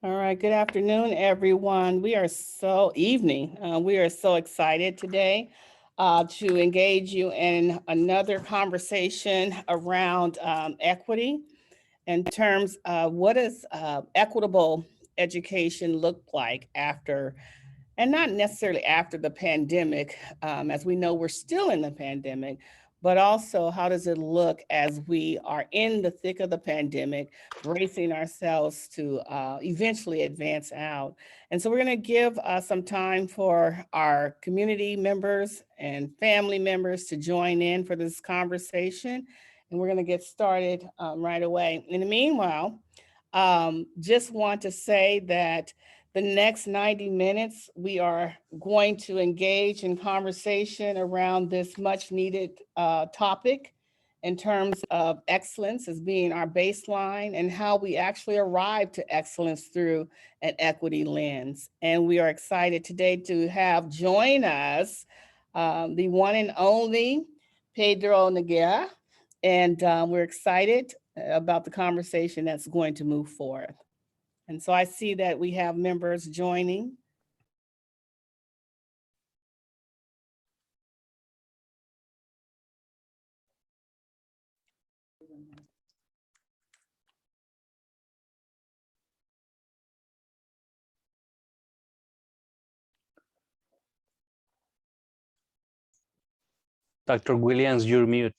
All right, good afternoon, everyone. We are so excited today to engage you in another conversation around equity in terms of what does equitable education look like after, and not necessarily after the pandemic, as we know we're still in the pandemic, but also how does it look as we are in the thick of the pandemic, bracing ourselves to eventually advance out. And so we're going to give some time for our community members and family members to join in for this conversation. And we're going to get started right away. In the meanwhile, just want to say that the next 90 minutes, we are going to engage in conversation around this much needed topic in terms of excellence as being our baseline and how we actually arrive to excellence through an equity lens. And we are excited today to have join us the one and only Pedro Noguera. And we're excited about the conversation that's going to move forward. And so I see that we have members joining. Dr. Williams, you're mute.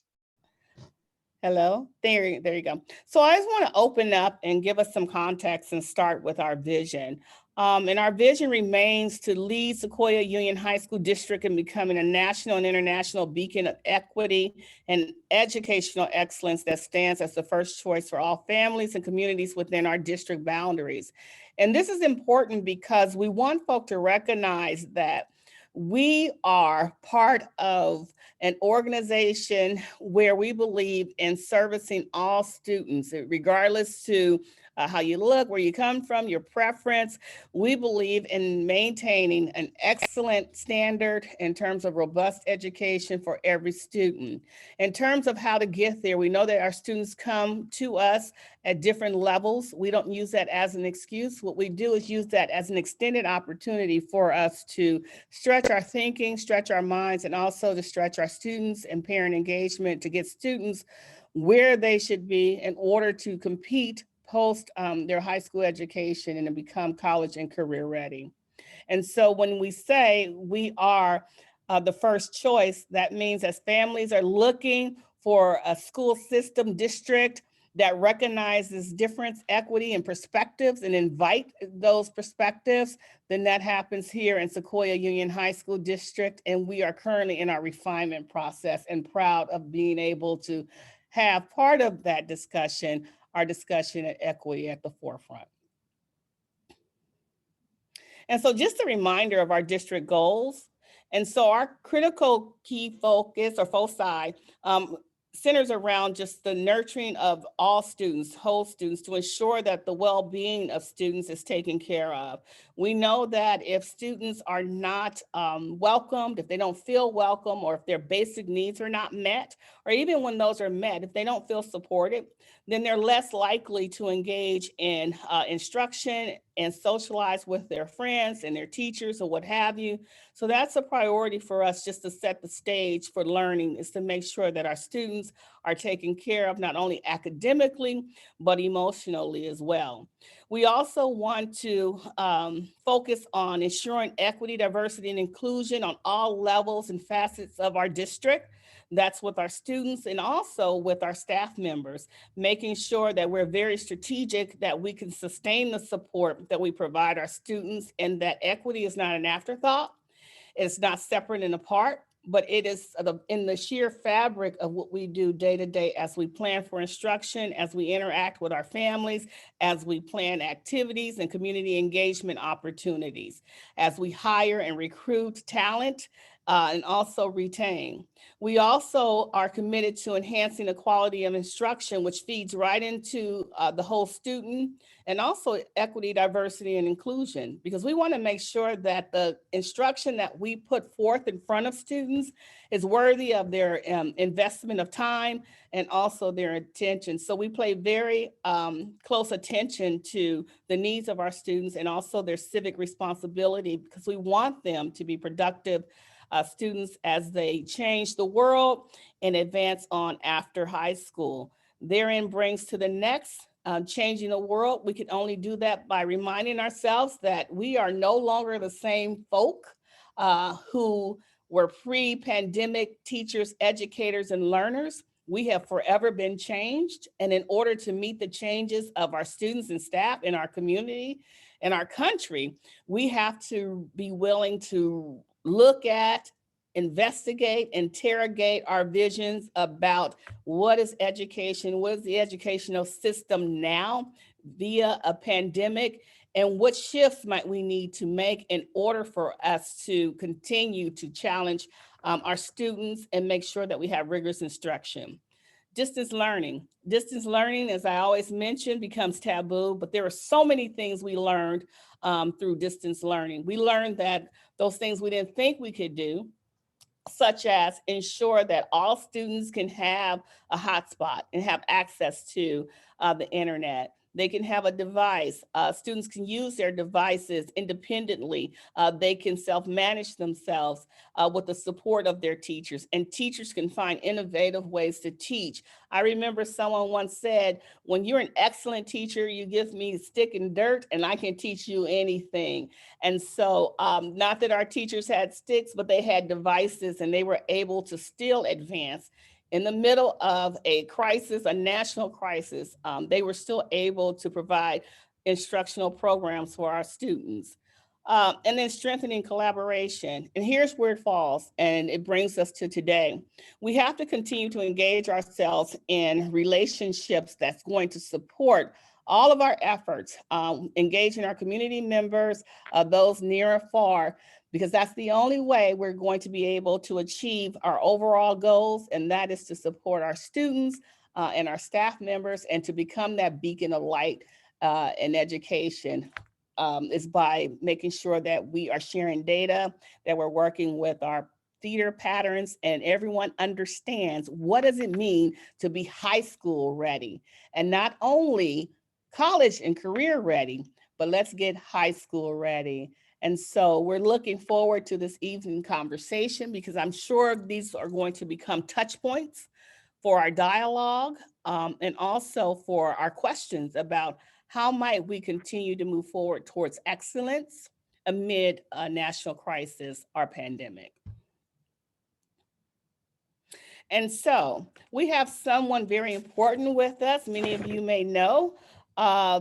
Hello, there you go. So I just want to open up and give us some context and start with our vision. And our vision remains to lead Sequoia Union High School District in becoming a national and international beacon of equity and educational excellence that stands as the first choice for all families and communities within our district boundaries. And this is important because we want folk to recognize that we are part of an organization where we believe in servicing all students, regardless to how you look, where you come from, your preference. We believe in maintaining an excellent standard in terms of robust education for every student. In terms of how to get there, we know that our students come to us at different levels. We don't use that as an excuse. What we do is use that as an extended opportunity for us to stretch our thinking, stretch our minds, and also to stretch our students and parent engagement to get students where they should be in order to compete post their high school education and to become college and career ready. And so when we say we are the first choice, that means as families are looking for a school system district that recognizes difference, equity, and perspectives and invite those perspectives, then that happens here in Sequoia Union High School District. And we are currently in our refinement process and proud of being able to have part of that discussion, our discussion at equity at the forefront. And so just a reminder of our district goals. And so our critical key focus or foci centers around just the nurturing of all students, whole students, to ensure that the well-being of students is taken care of. We know that if students are not welcomed, if they don't feel welcome, or if their basic needs are not met, or even when those are met, if they don't feel supported, then they're less likely to engage in instruction and socialize with their friends and their teachers or what have you. So that's a priority for us, just to set the stage for learning, is to make sure that our students are taken care of not only academically, but emotionally as well. We also want to focus on ensuring equity, diversity, and inclusion on all levels and facets of our district. That's with our students and also with our staff members, making sure that we're very strategic, that we can sustain the support that we provide our students, and that equity is not an afterthought. It's not separate and apart, but it is in the sheer fabric of what we do day to day as we plan for instruction, as we interact with our families, as we plan activities and community engagement opportunities, as we hire and recruit talent, and also retain. We also are committed to enhancing the quality of instruction, which feeds right into the whole student, and also equity, diversity, and inclusion, because we want to make sure that the instruction that we put forth in front of students is worthy of their investment of time and also their attention. So we pay very close attention to the needs of our students and also their civic responsibility, because we want them to be productive students as they change the world and advance on after high school. Therein brings to the next changing the world. We can only do that by reminding ourselves that we are no longer the same folk who were pre-pandemic teachers, educators, and learners. We have forever been changed. And in order to meet the changes of our students and staff in our community and our country, we have to be willing to look at, investigate, interrogate our visions about what is education, what is the educational system now via a pandemic, and what shifts might we need to make in order for us to continue to challenge our students and make sure that we have rigorous instruction. Distance learning. Distance learning, as I always mention, becomes taboo, but there are so many things we learned through distance learning. We learned that those things we didn't think we could do, such as ensure that all students can have a hotspot and have access to the internet. They can have a device. Students can use their devices independently. They can self-manage themselves with the support of their teachers, and teachers can find innovative ways to teach. I remember someone once said, when you're an excellent teacher, you give me stick and dirt and I can teach you anything. And so not that our teachers had sticks, but they had devices and they were able to still advance. In the middle of a crisis, a national crisis, they were still able to provide instructional programs for our students. And then strengthening collaboration. And here's where it falls, and it brings us to today. We have to continue to engage ourselves in relationships that's going to support all of our efforts, engaging our community members, those near or far, because that's the only way we're going to be able to achieve our overall goals, and that is to support our students and our staff members and to become that beacon of light in education. Is by making sure that we are sharing data, that we're working with our theater patterns, and everyone understands what does it mean to be high school ready, and not only college and career ready, but let's get high school ready. And so we're looking forward to this evening conversation, because I'm sure these are going to become touch points for our dialogue, and also for our questions about how might we continue to move forward towards excellence amid a national crisis or pandemic. And so we have someone very important with us. Many of you may know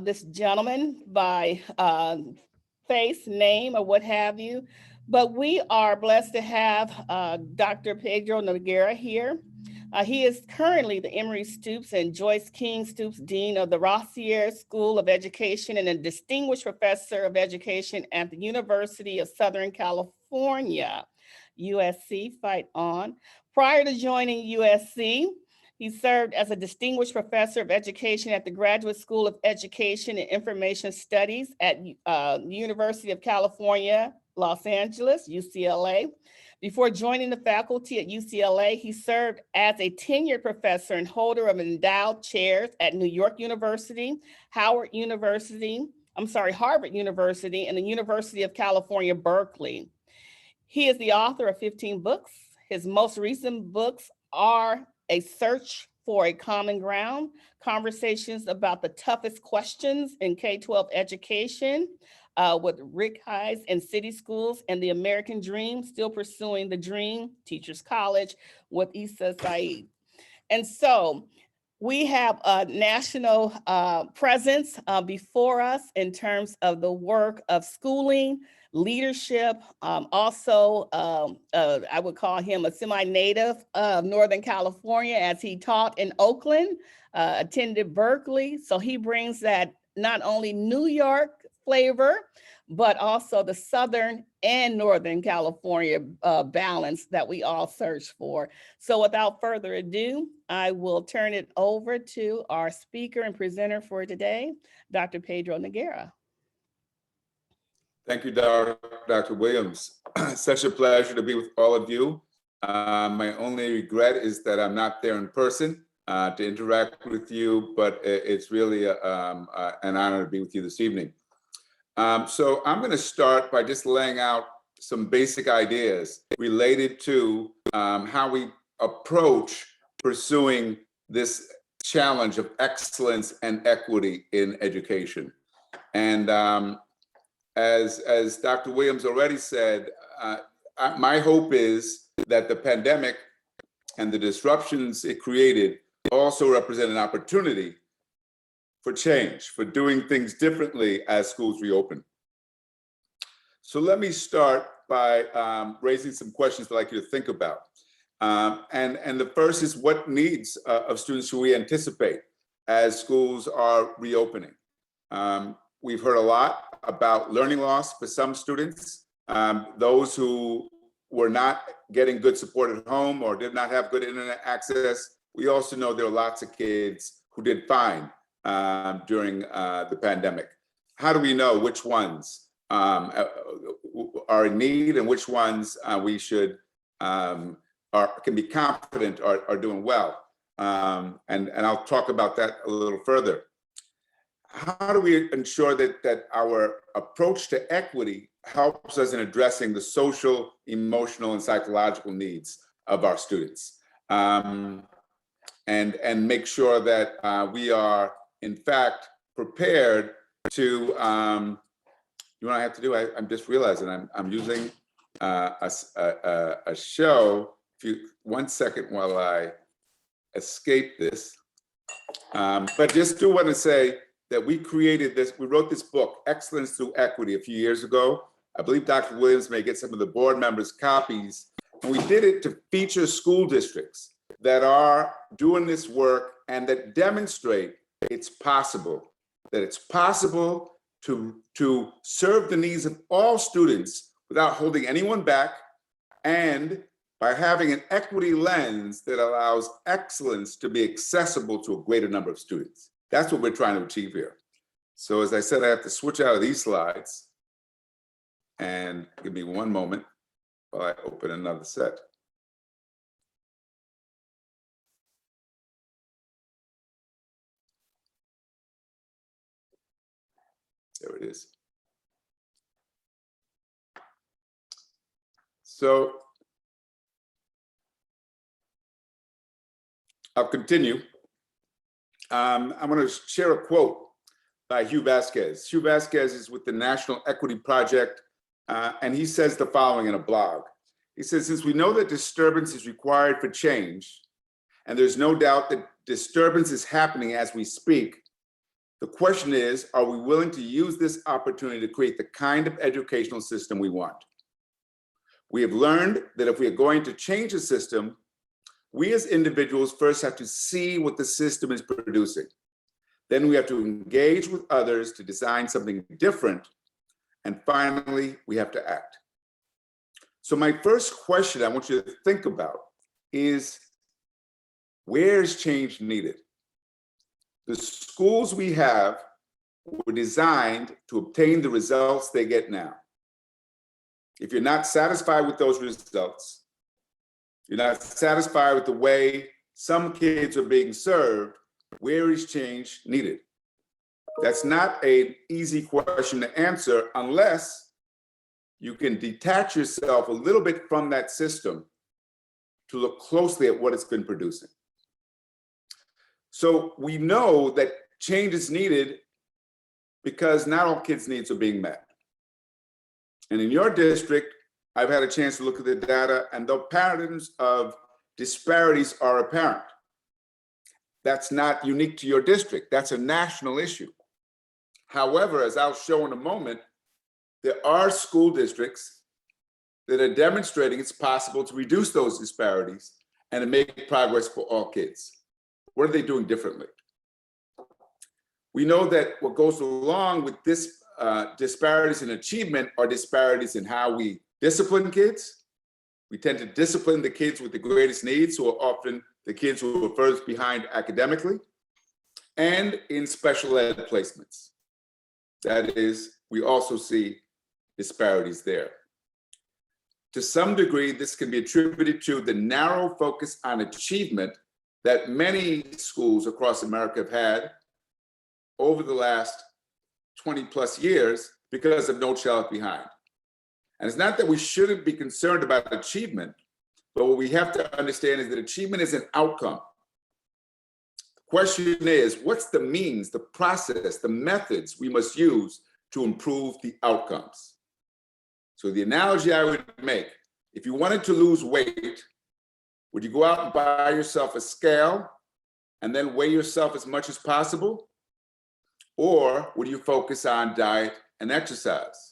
this gentleman by face, name, or what have you. But we are blessed to have Dr. Pedro Noguera here. He is currently the Emory Stoops and Joyce King Stoops Dean of the Rossier School of Education and a Distinguished Professor of Education at the University of Southern California, USC, fight on. Prior to joining USC, he served as a Distinguished Professor of Education at the Graduate School of Education and Information Studies at the University of California, Los Angeles, UCLA. Before joining the faculty at UCLA, he served as a tenured professor and holder of endowed chairs at New York University, Harvard University, and the University of California, Berkeley. He is the author of 15 books. His most recent books are A Search for a Common Ground, Conversations about the Toughest Questions in K-12 Education, with Rick Hayes in City Schools, and The American Dream, Still Pursuing the Dream, Teachers College, with Issa Saeed. And so we have a national presence before us in terms of the work of schooling, leadership. I would call him a semi-native of Northern California, as he taught in Oakland, attended Berkeley. So he brings that not only New York flavor, but also the Southern and Northern California balance that we all search for. So without further ado, I will turn it over to our speaker and presenter for today, Dr. Pedro Noguera. Thank you, Dr. Williams. Such a pleasure to be with all of you. My only regret is that I'm not there in person to interact with you, but it's really an honor to be with you this evening. So I'm going to start by just laying out some basic ideas related to how we approach pursuing this challenge of excellence and equity in education. And as Dr. Williams already said, my hope is that the pandemic and the disruptions it created also represent an opportunity for change, for doing things differently as schools reopen. So let me start by raising some questions that I'd like you to think about. And the first is, what needs of students should we anticipate as schools are reopening? We've heard a lot about learning loss for some students, those who were not getting good support at home or did not have good internet access. We also know there are lots of kids who did fine during the pandemic. How do we know which ones are in need and which ones we should can be confident are doing well? And I'll talk about that a little further. How do we ensure that our approach to equity helps us in addressing the social, emotional, and psychological needs of our students? And make sure that we are, in fact, prepared to, you know what I have to do? I'm just realizing I'm using a show. One second while I escape this. But just do want to say that we wrote this book, Excellence Through Equity, a few years ago. I believe Dr. Williams may get some of the board members copies. And we did it to feature school districts that are doing this work and that demonstrate it's possible, that it's possible to serve the needs of all students without holding anyone back, and by having an equity lens that allows excellence to be accessible to a greater number of students. That's what we're trying to achieve here. So as I said, I have to switch out of these slides, and give me one moment while I open another set. There it is. So I'll continue. I'm going to share a quote by Hugh Vasquez. Hugh Vasquez is with the National Equity Project, and he says the following in a blog. He says, since we know that disturbance is required for change, and there's no doubt that disturbance is happening as we speak, the question is, are we willing to use this opportunity to create the kind of educational system we want? We have learned that if we are going to change a system, we as individuals first have to see what the system is producing. Then we have to engage with others to design something different. And finally, we have to act. So my first question I want you to think about is, where is change needed? The schools we have were designed to obtain the results they get now. If you're not satisfied with those results, you're not satisfied with the way some kids are being served, where is change needed? That's not an easy question to answer unless you can detach yourself a little bit from that system to look closely at what it's been producing. So we know that change is needed because not all kids' needs are being met. And in your district, I've had a chance to look at the data, and the patterns of disparities are apparent. That's not unique to your district. That's a national issue. However, as I'll show in a moment, there are school districts that are demonstrating it's possible to reduce those disparities and to make progress for all kids. What are they doing differently? We know that what goes along with this disparities in achievement are disparities in how we discipline kids. We tend to discipline the kids with the greatest needs, who are often the kids who are furthest behind academically, and in special ed placements. That is, we also see disparities there. To some degree, this can be attributed to the narrow focus on achievement that many schools across America have had over the last 20 plus years because of No Child Left Behind. And it's not that we shouldn't be concerned about achievement, but what we have to understand is that achievement is an outcome. The question is, what's the means, the process, the methods we must use to improve the outcomes? So the analogy I would make, if you wanted to lose weight, would you go out and buy yourself a scale and then weigh yourself as much as possible? Or would you focus on diet and exercise?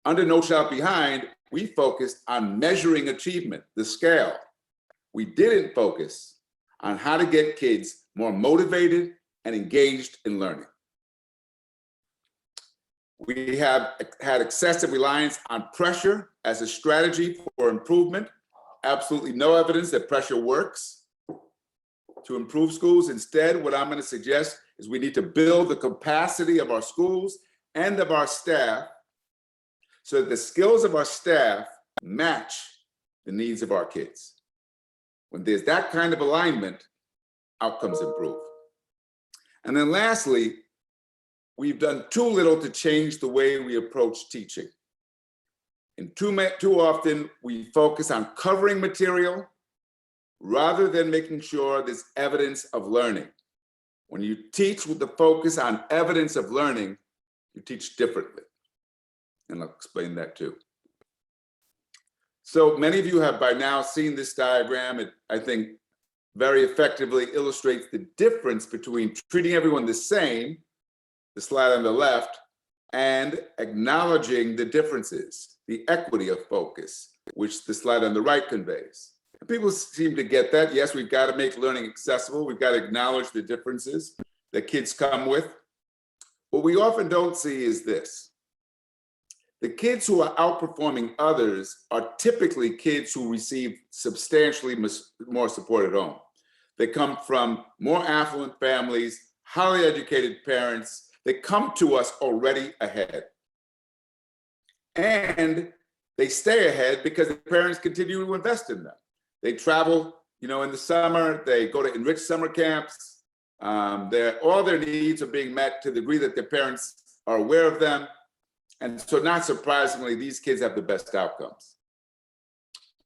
Under No Child Behind, we focused on measuring achievement, the scale. We didn't focus on how to get kids more motivated and engaged in learning. We have had excessive reliance on pressure as a strategy for improvement. Absolutely no evidence that pressure works to improve schools. Instead, what I'm going to suggest is we need to build the capacity of our schools and of our staff so that the skills of our staff match the needs of our kids. When there's that kind of alignment, outcomes improve. And then lastly, we've done too little to change the way we approach teaching. And too often, we focus on covering material rather than making sure there's evidence of learning. When you teach with the focus on evidence of learning, you teach differently. And I'll explain that too. So many of you have by now seen this diagram. It, I think, very effectively illustrates the difference between treating everyone the same, the slide on the left, and acknowledging the differences, the equity of focus, which the slide on the right conveys. And people seem to get that. Yes, we've got to make learning accessible. We've got to acknowledge the differences that kids come with. What we often don't see is this. The kids who are outperforming others are typically kids who receive substantially more support at home. They come from more affluent families, highly educated parents. They come to us already ahead. And they stay ahead because the parents continue to invest in them. They travel, in the summer, they go to enriched summer camps. All their needs are being met to the degree that their parents are aware of them. And so not surprisingly, these kids have the best outcomes.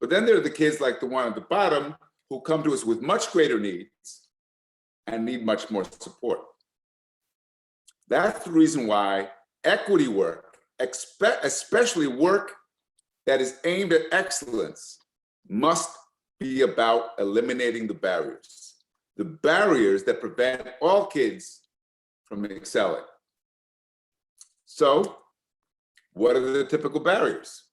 But then there are the kids like the one at the bottom who come to us with much greater needs and need much more support. That's the reason why equity work, especially work that is aimed at excellence, must be about eliminating the barriers that prevent all kids from excelling. So, what are the typical barriers?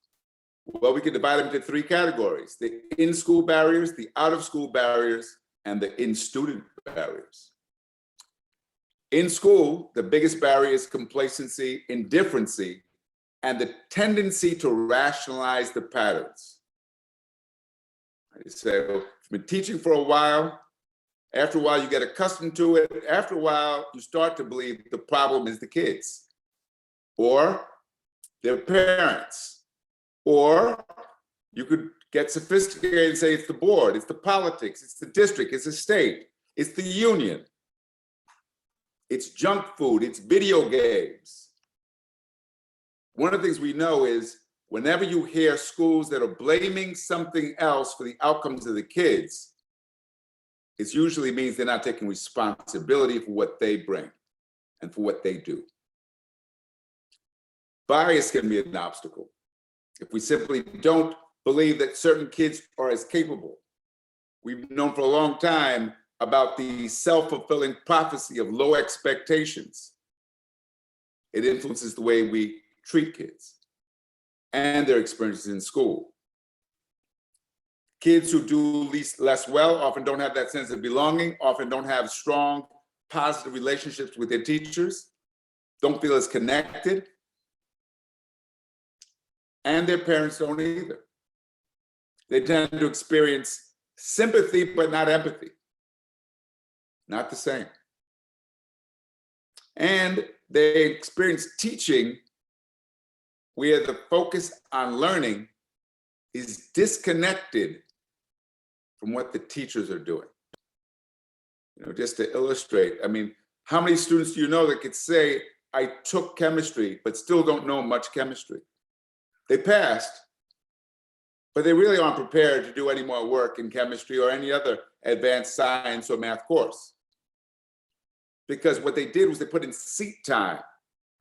Well, we can divide them into three categories: the in-school barriers, the out-of-school barriers, and the in-student barriers. In school, the biggest barrier is complacency, indifferency, and the tendency to rationalize the patterns. I say, well, you've been teaching for a while. After a while, you get accustomed to it. After a while, you start to believe the problem is the kids or their parents. Or you could get sophisticated and say it's the board, it's the politics, it's the district, it's the state, it's the union. It's junk food, it's video games. One of the things we know is whenever you hear schools that are blaming something else for the outcomes of the kids, it usually means they're not taking responsibility for what they bring and for what they do. Bias can be an obstacle. If we simply don't believe that certain kids are as capable. We've known for a long time about the self-fulfilling prophecy of low expectations. It influences the way we treat kids and their experiences in school. Kids who do less well often don't have that sense of belonging, often don't have strong, positive relationships with their teachers. don't feel as connected, and their parents don't either. They tend to experience sympathy, but not empathy. Not the same. And they experience teaching where the focus on learning is disconnected from what the teachers are doing. You know, just to illustrate, I mean, how many students do you know that could say, I took chemistry, but still don't know much chemistry? They passed, but they really aren't prepared to do any more work in chemistry or any other advanced science or math course. Because what they did was they put in seat time,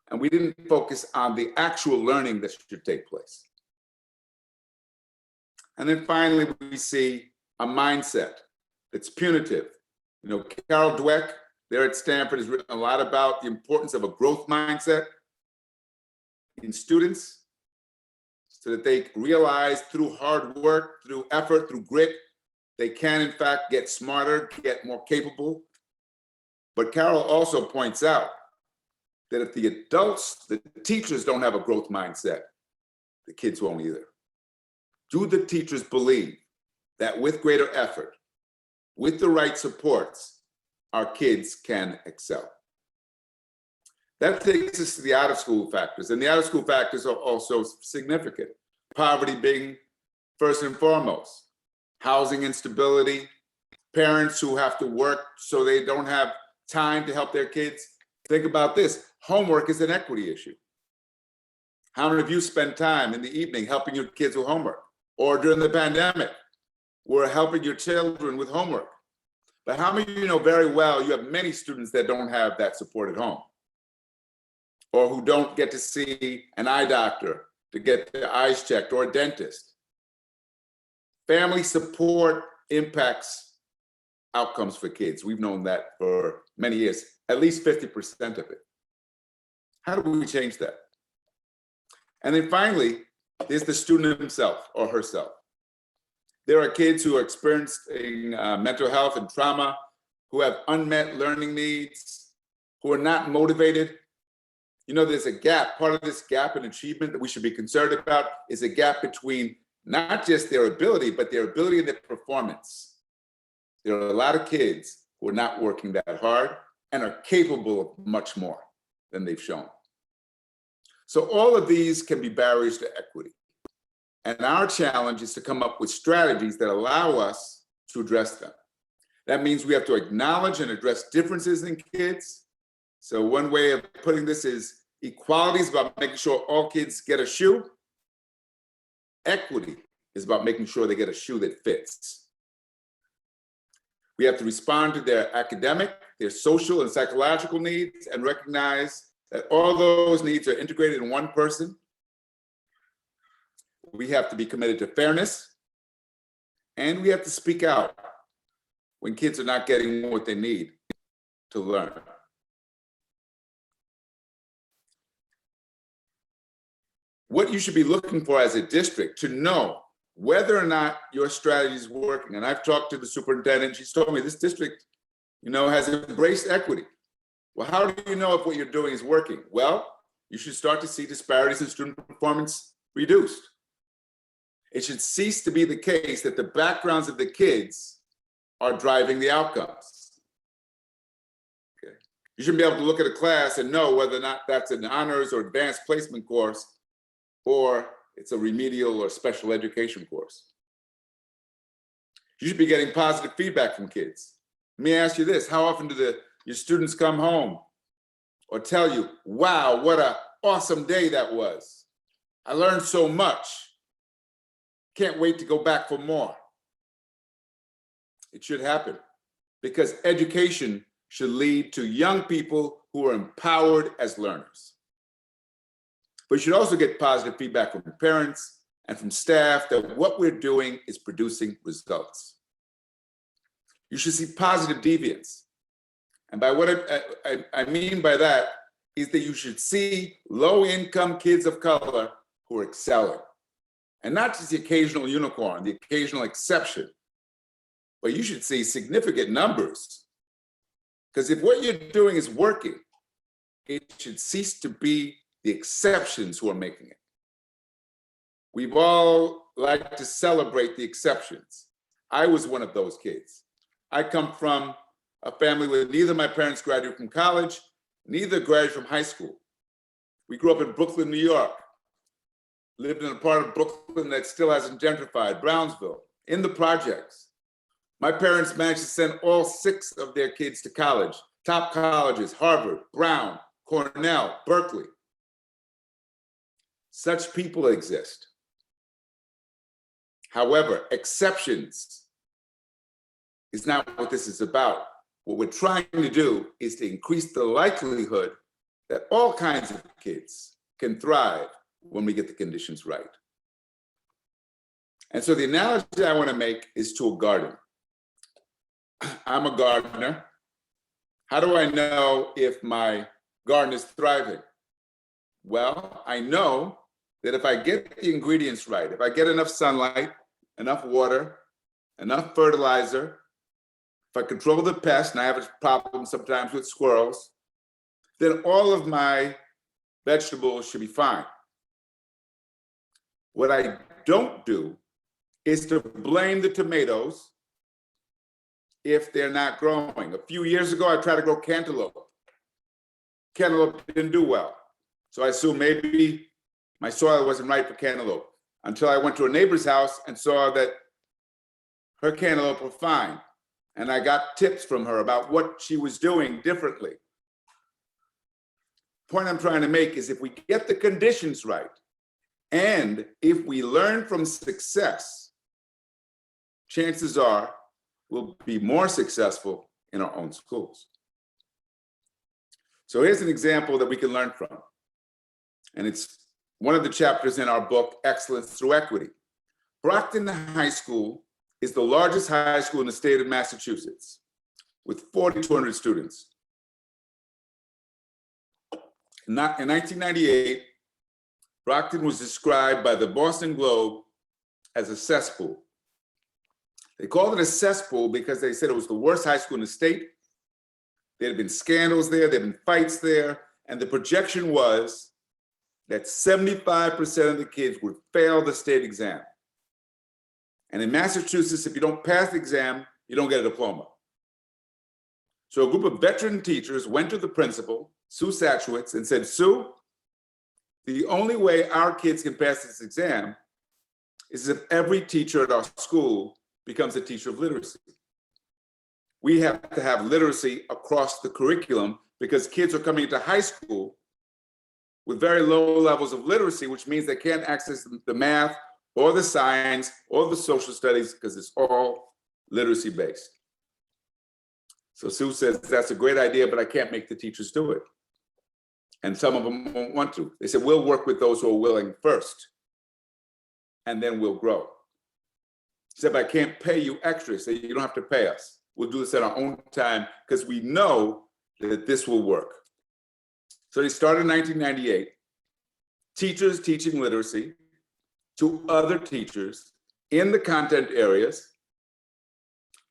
and we didn't focus on the actual learning that should take place. And then finally, we see a mindset that's punitive. You know, Carol Dweck there at Stanford has written a lot about the importance of a growth mindset in students so that they realize through hard work, through effort, through grit, they can in fact get smarter, get more capable. But Carol also points out that if the adults, the teachers don't have a growth mindset, the kids won't either. Do the teachers believe that with greater effort, with the right supports, our kids can excel? That takes us to the out-of-school factors, and the out-of-school factors are also significant. Poverty being first and foremost, housing instability, parents who have to work so they don't have time to help their kids. Think about this, homework is an equity issue. How many of you spend time in the evening helping your kids with homework? Or during the pandemic, we're helping your children with homework. But how many of you know very well you have many students that don't have that support at home, or who don't get to see an eye doctor to get their eyes checked, or a dentist? Family support impacts outcomes for kids. We've known that for many years, at least 50% of it. How do we change that? And then finally, there's the student himself or herself. There are kids who are experiencing mental health and trauma, who have unmet learning needs, who are not motivated. You know, there's a gap. Part of this gap in achievement that we should be concerned about is a gap between not just their ability, but their ability and their performance. There are a lot of kids who are not working that hard and are capable of much more than they've shown. So all of these can be barriers to equity. And our challenge is to come up with strategies that allow us to address them. That means we have to acknowledge and address differences in kids. So one way of putting this is equality is about making sure all kids get a shoe. Equity is about making sure they get a shoe that fits. We have to respond to their academic, their social and psychological needs, and recognize that all those needs are integrated in one person. We have to be committed to fairness, and we have to speak out when kids are not getting what they need to learn. What you should be looking for as a district to know whether or not your strategy is working. And I've talked to the superintendent, she's told me this district, you know, has embraced equity. Well, how do you know if what you're doing is working? Well, you should start to see disparities in student performance reduced. It should cease to be the case that the backgrounds of the kids are driving the outcomes. Okay. You shouldn't be able to look at a class and know whether or not that's an honors or advanced placement course, or it's a remedial or special education course. You should be getting positive feedback from kids. Let me ask you this, how often do your students come home or tell you, wow, what an awesome day that was. I learned so much. Can't wait to go back for more. It should happen because education should lead to young people who are empowered as learners. But you should also get positive feedback from parents and from staff that what we're doing is producing results. You should see positive deviance. And by what I mean by that is that you should see low-income kids of color who are excelling. And not just the occasional unicorn, the occasional exception, but you should see significant numbers. Because if what you're doing is working, it should cease to be the exceptions who are making it. We've all liked to celebrate the exceptions. I was one of those kids. I come from a family where neither of my parents graduated from college, neither graduated from high school. We grew up in Brooklyn, New York, lived in a part of Brooklyn that still hasn't gentrified, Brownsville, in the projects. My parents managed to send all 6 of their kids to college, top colleges, Harvard, Brown, Cornell, Berkeley. Such people exist. However, exceptions is not what this is about. What we're trying to do is to increase the likelihood that all kinds of kids can thrive when we get the conditions right. And so the analogy I want to make is to a garden. I'm a gardener. How do I know if my garden is thriving? Well, I know that if I get the ingredients right, if I get enough sunlight, enough water, enough fertilizer, if I control the pests, and I have a problem sometimes with squirrels, then all of my vegetables should be fine. What I don't do is to blame the tomatoes if they're not growing. A few years ago, I tried to grow cantaloupe. Cantaloupe didn't do well. So I assumed maybe my soil wasn't right for cantaloupe, until I went to a neighbor's house and saw that her cantaloupe were fine. And I got tips from her about what she was doing differently. The point I'm trying to make is if we get the conditions right, and if we learn from success, chances are we'll be more successful in our own schools. So here's an example that we can learn from. And it's one of the chapters in our book, Excellence Through Equity. Brockton High School is the largest high school in the state of Massachusetts, with 4,200 students. In 1998, Brockton was described by the Boston Globe as a cesspool. They called it a cesspool because they said it was the worst high school in the state. There had been scandals there, there had been fights there, and the projection was that 75% of the kids would fail the state exam. And in Massachusetts, if you don't pass the exam, you don't get a diploma. So a group of veteran teachers went to the principal, Sue Satchowitz, and said, Sue, the only way our kids can pass this exam is if every teacher at our school becomes a teacher of literacy. We have to have literacy across the curriculum because kids are coming into high school with very low levels of literacy, which means they can't access the math or the science or the social studies because it's all literacy based. So Sue says, that's a great idea, but I can't make the teachers do it. And some of them won't want to. They said, we'll work with those who are willing first, and then we'll grow. She said, but I can't pay you extra. So you don't have to pay us. We'll do this at our own time because we know that this will work. So they started in 1998, teachers teaching literacy to other teachers in the content areas.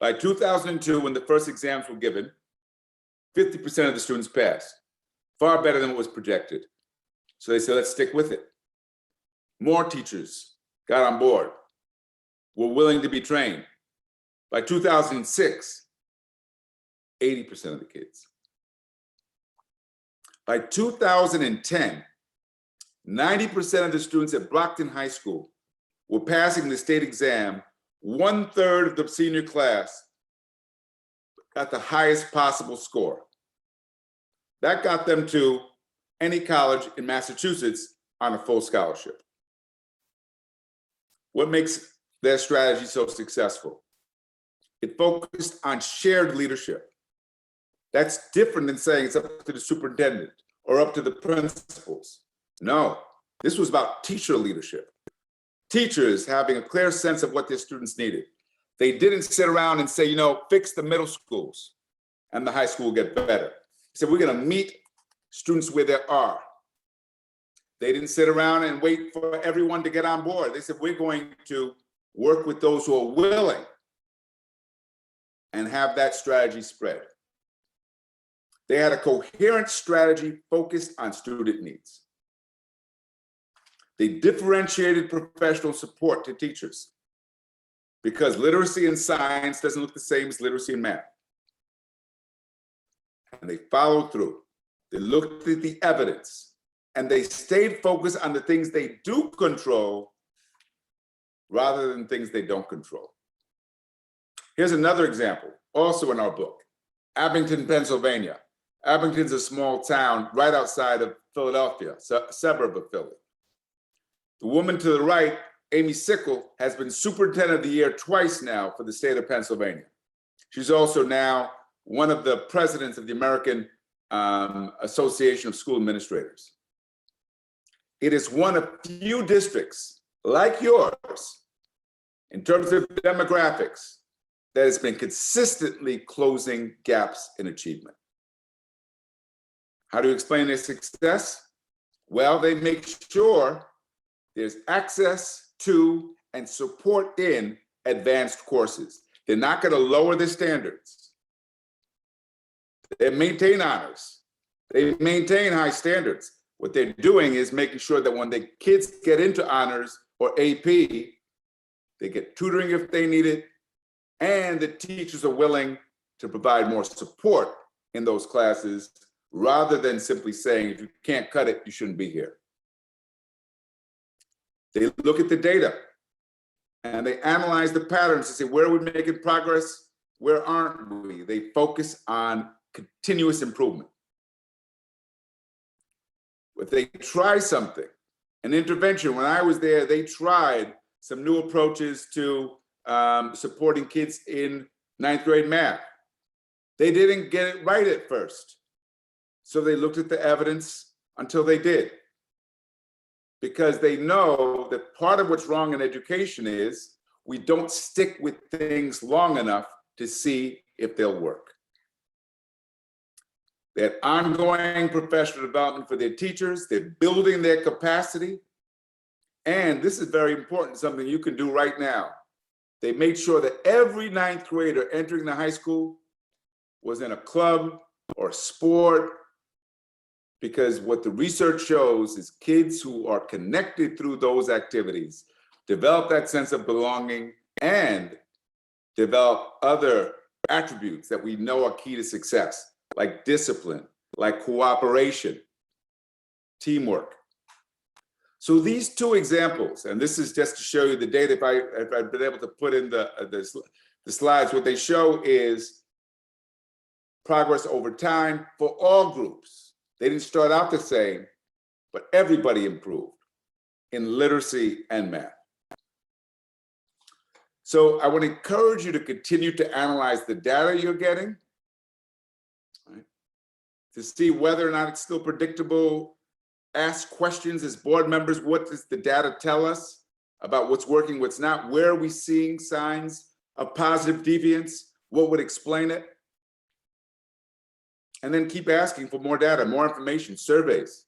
By 2002, when the first exams were given, 50% of the students passed, far better than what was projected. So they said, let's stick with it. More teachers got on board, were willing to be trained. By 2006, 80% of the kids. By 2010, 90% of the students at Brockton High School were passing the state exam. 1/3 of the senior class got the highest possible score. That got them to any college in Massachusetts on a full scholarship. What makes their strategy so successful? It focused on shared leadership. That's different than saying it's up to the superintendent or up to the principals. No, this was about teacher leadership. Teachers having a clear sense of what their students needed. They didn't sit around and say, fix the middle schools and the high school will get better. They said, we're going to meet students where they are. They didn't sit around and wait for everyone to get on board. They said, we're going to work with those who are willing and have that strategy spread. They had a coherent strategy focused on student needs. They differentiated professional support to teachers because literacy in science doesn't look the same as literacy in math. And they followed through. They looked at the evidence and they stayed focused on the things they do control rather than things they don't control. Here's another example, also in our book, Abington, Pennsylvania. Abington's a small town right outside of Philadelphia, a suburb of Philly. The woman to the right, Amy Sickle, has been Superintendent of the Year twice now for the state of Pennsylvania. She's also now one of the presidents of the American Association of School Administrators. It is one of few districts like yours, in terms of demographics, that has been consistently closing gaps in achievement. How do you explain their success? Well, they make sure there's access to and support in advanced courses. They're not going to lower the standards. They maintain honors. They maintain high standards. What they're doing is making sure that when the kids get into honors or AP, they get tutoring if they need it, and the teachers are willing to provide more support in those classes rather than simply saying, if you can't cut it, you shouldn't be here. They look at the data and they analyze the patterns to say, where are we making progress? Where aren't we? They focus on continuous improvement. If they try something, an intervention, when I was there, they tried some new approaches to supporting kids in 9th grade math. They didn't get it right at first. So they looked at the evidence until they did. Because they know that part of what's wrong in education is we don't stick with things long enough to see if they'll work. They had ongoing professional development for their teachers. They're building their capacity. And this is very important, something you can do right now. They made sure that every 9th grader entering the high school was in a club or sport, because what the research shows is kids who are connected through those activities develop that sense of belonging and develop other attributes that we know are key to success, like discipline, like cooperation, teamwork. So these two examples, and this is just to show you the data, if I've been able to put in the slides, what they show is progress over time for all groups. They didn't start out the same, but everybody improved in literacy and math. So I would encourage you to continue to analyze the data you're getting, right, to see whether or not it's still predictable. Ask questions as board members. What does the data tell us about what's working, what's not? Where are we seeing signs of positive deviance? What would explain it? And then keep asking for more data, more information, surveys,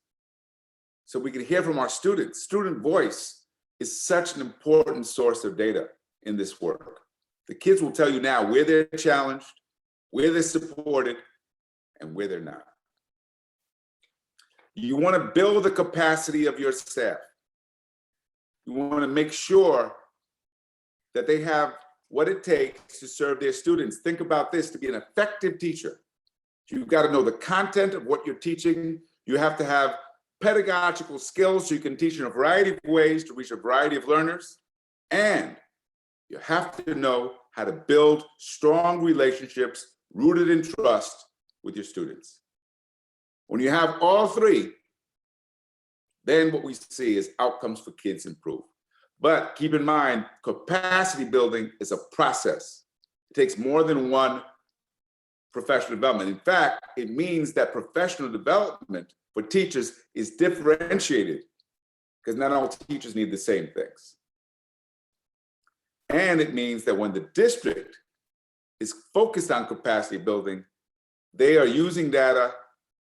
so we can hear from our students. Student voice is such an important source of data in this work. The kids will tell you now where they're challenged, where they're supported, and where they're not. You want to build the capacity of your staff. You want to make sure that they have what it takes to serve their students. Think about this: to be an effective teacher, you've got to know the content of what you're teaching. You have to have pedagogical skills so you can teach in a variety of ways to reach a variety of learners. And you have to know how to build strong relationships rooted in trust with your students. When you have all three, then what we see is outcomes for kids improve. But keep in mind, capacity building is a process. It takes more than one professional development. In fact, it means that professional development for teachers is differentiated, because not all teachers need the same things. And it means that when the district is focused on capacity building, they are using data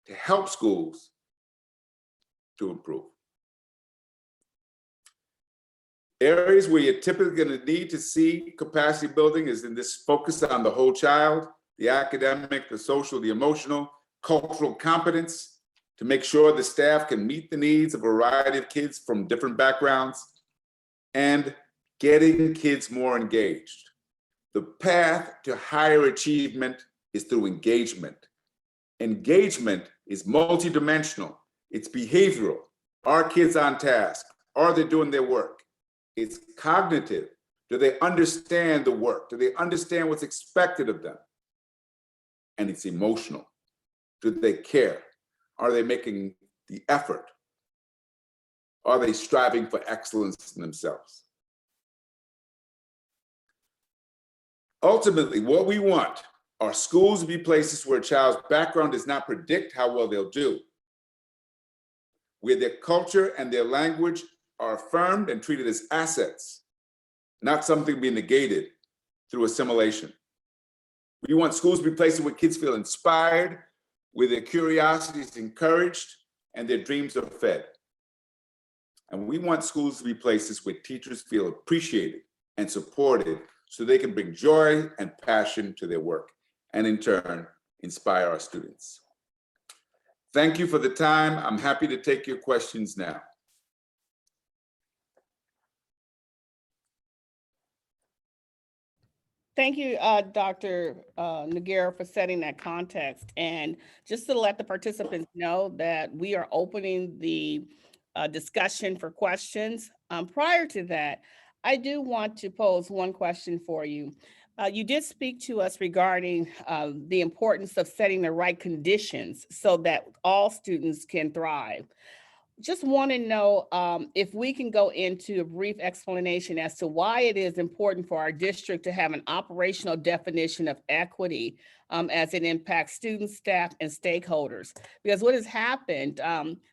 to help schools to improve. Areas where you're typically going to need to see capacity building is in this focus on the whole child, the academic, the social, the emotional, cultural competence to make sure the staff can meet the needs of a variety of kids from different backgrounds, and getting kids more engaged. The path to higher achievement is through engagement. Engagement is multidimensional. It's behavioral. Are kids on task? Are they doing their work? It's cognitive. Do they understand the work? Do they understand what's expected of them? And it's emotional. Do they care? Are they making the effort? Are they striving for excellence in themselves? Ultimately, what we want are schools to be places where a child's background does not predict how well they'll do, where their culture and their language are affirmed and treated as assets, not something to be negated through assimilation. We want schools to be places where kids feel inspired, where their curiosity is encouraged, and their dreams are fed. And we want schools to be places where teachers feel appreciated and supported so they can bring joy and passion to their work, and in turn, inspire our students. Thank you for the time. I'm happy to take your questions now. Thank you, Dr. Noguera, for setting that context. And just to let the participants know that we are opening the discussion for questions. Prior to that, I do want to pose one question for you. You did speak to us regarding the importance of setting the right conditions so that all students can thrive. Just want to know if we can go into a brief explanation as to why it is important for our district to have an operational definition of equity as it impacts students, staff, and stakeholders. Because what has happened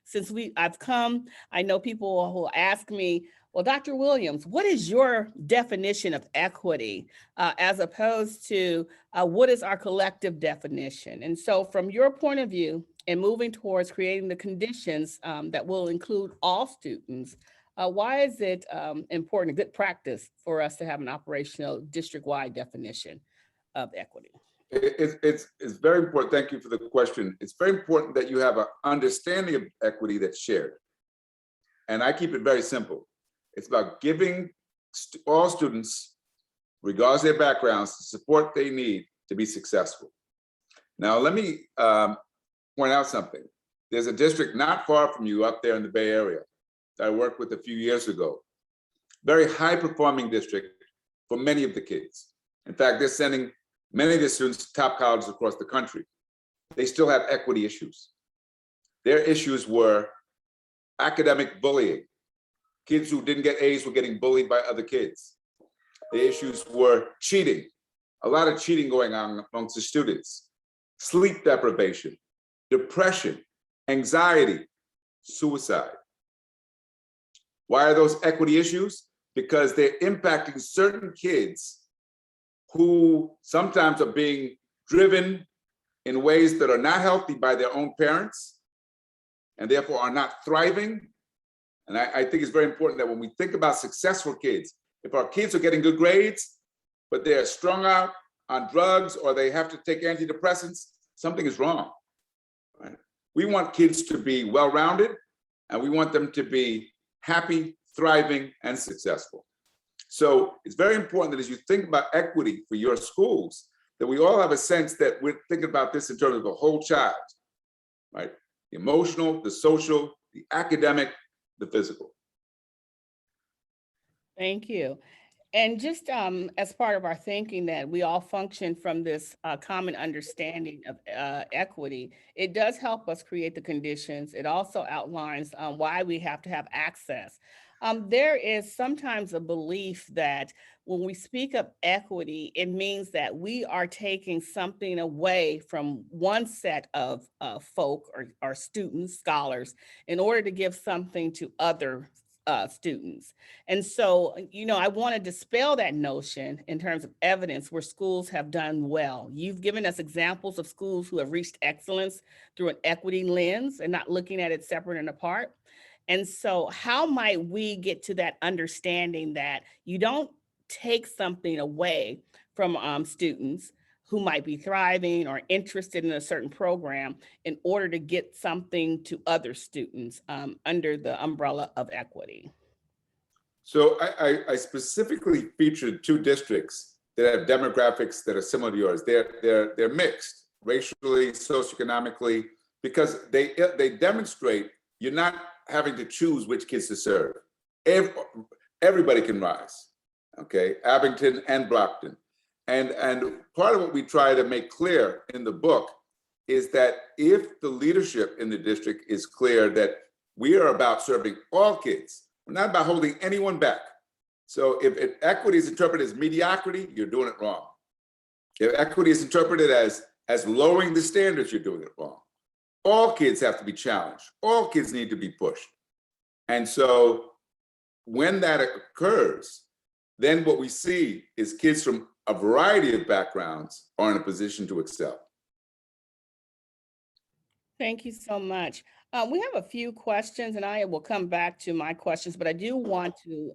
since I've come, I know people who ask me, well, Dr. Williams, what is your definition of equity as opposed to what is our collective definition? And so from your point of view, and moving towards creating the conditions that will include all students, why is it important, a good practice for us to have an operational district-wide definition of equity? It's very important. Thank you for the question. It's very important that you have an understanding of equity that's shared. And I keep it very simple. It's about giving all students, regardless of their backgrounds, the support they need to be successful. Now, let me point out something. There's a district not far from you up there in the Bay Area that I worked with a few years ago. Very high performing district for many of the kids. In fact, they're sending many of their students to top colleges across the country. They still have equity issues. Their issues were academic bullying. Kids who didn't get A's were getting bullied by other kids. The issues were cheating. A lot of cheating going on amongst the students. Sleep deprivation, depression, anxiety, suicide. Why are those equity issues? Because they're impacting certain kids who sometimes are being driven in ways that are not healthy by their own parents and therefore are not thriving. And I think it's very important that when we think about successful kids, if our kids are getting good grades, but they're strung out on drugs or they have to take antidepressants, something is wrong. Right? We want kids to be well-rounded and we want them to be happy, thriving, and successful. So it's very important that as you think about equity for your schools, that we all have a sense that we're thinking about this in terms of the whole child, right? The emotional, the social, the academic, the physical. Thank you. And just as part of our thinking that we all function from this common understanding of equity, it does help us create the conditions. It also outlines why we have to have access. There is sometimes a belief that when we speak of equity, it means that we are taking something away from one set of folk or students, scholars, in order to give something to other students. And so, I want to dispel that notion in terms of evidence where schools have done well. You've given us examples of schools who have reached excellence through an equity lens and not looking at it separate and apart. And so how might we get to that understanding that you don't take something away from students, who might be thriving or interested in a certain program in order to get something to other students under the umbrella of equity? So I specifically featured two districts that have demographics that are similar to yours. They're mixed racially, socioeconomically, because they demonstrate you're not having to choose which kids to serve. Everybody can rise, okay? Abington and Brockton. And part of what we try to make clear in the book is that if the leadership in the district is clear that we are about serving all kids, we're not about holding anyone back. So if equity is interpreted as mediocrity, you're doing it wrong. If equity is interpreted as lowering the standards, you're doing it wrong. All kids have to be challenged. All kids need to be pushed. And so when that occurs, then what we see is kids from a variety of backgrounds are in a position to excel. Thank you so much. We have a few questions, and I will come back to my questions, but I do want to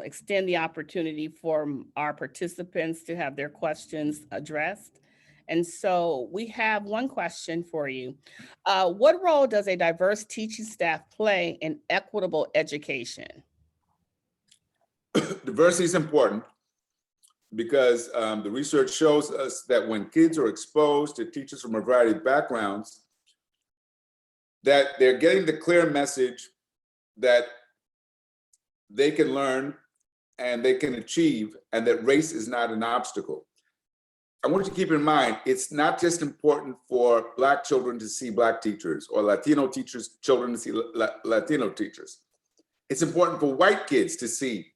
extend the opportunity for our participants to have their questions addressed. And so we have one question for you. What role does a diverse teaching staff play in equitable education? Diversity is important because the research shows us that when kids are exposed to teachers from a variety of backgrounds, that they're getting the clear message that they can learn and they can achieve, and that race is not an obstacle. I want you to keep in mind, it's not just important for Black children to see Black teachers or Latino children to see Latino teachers. It's important for white kids to see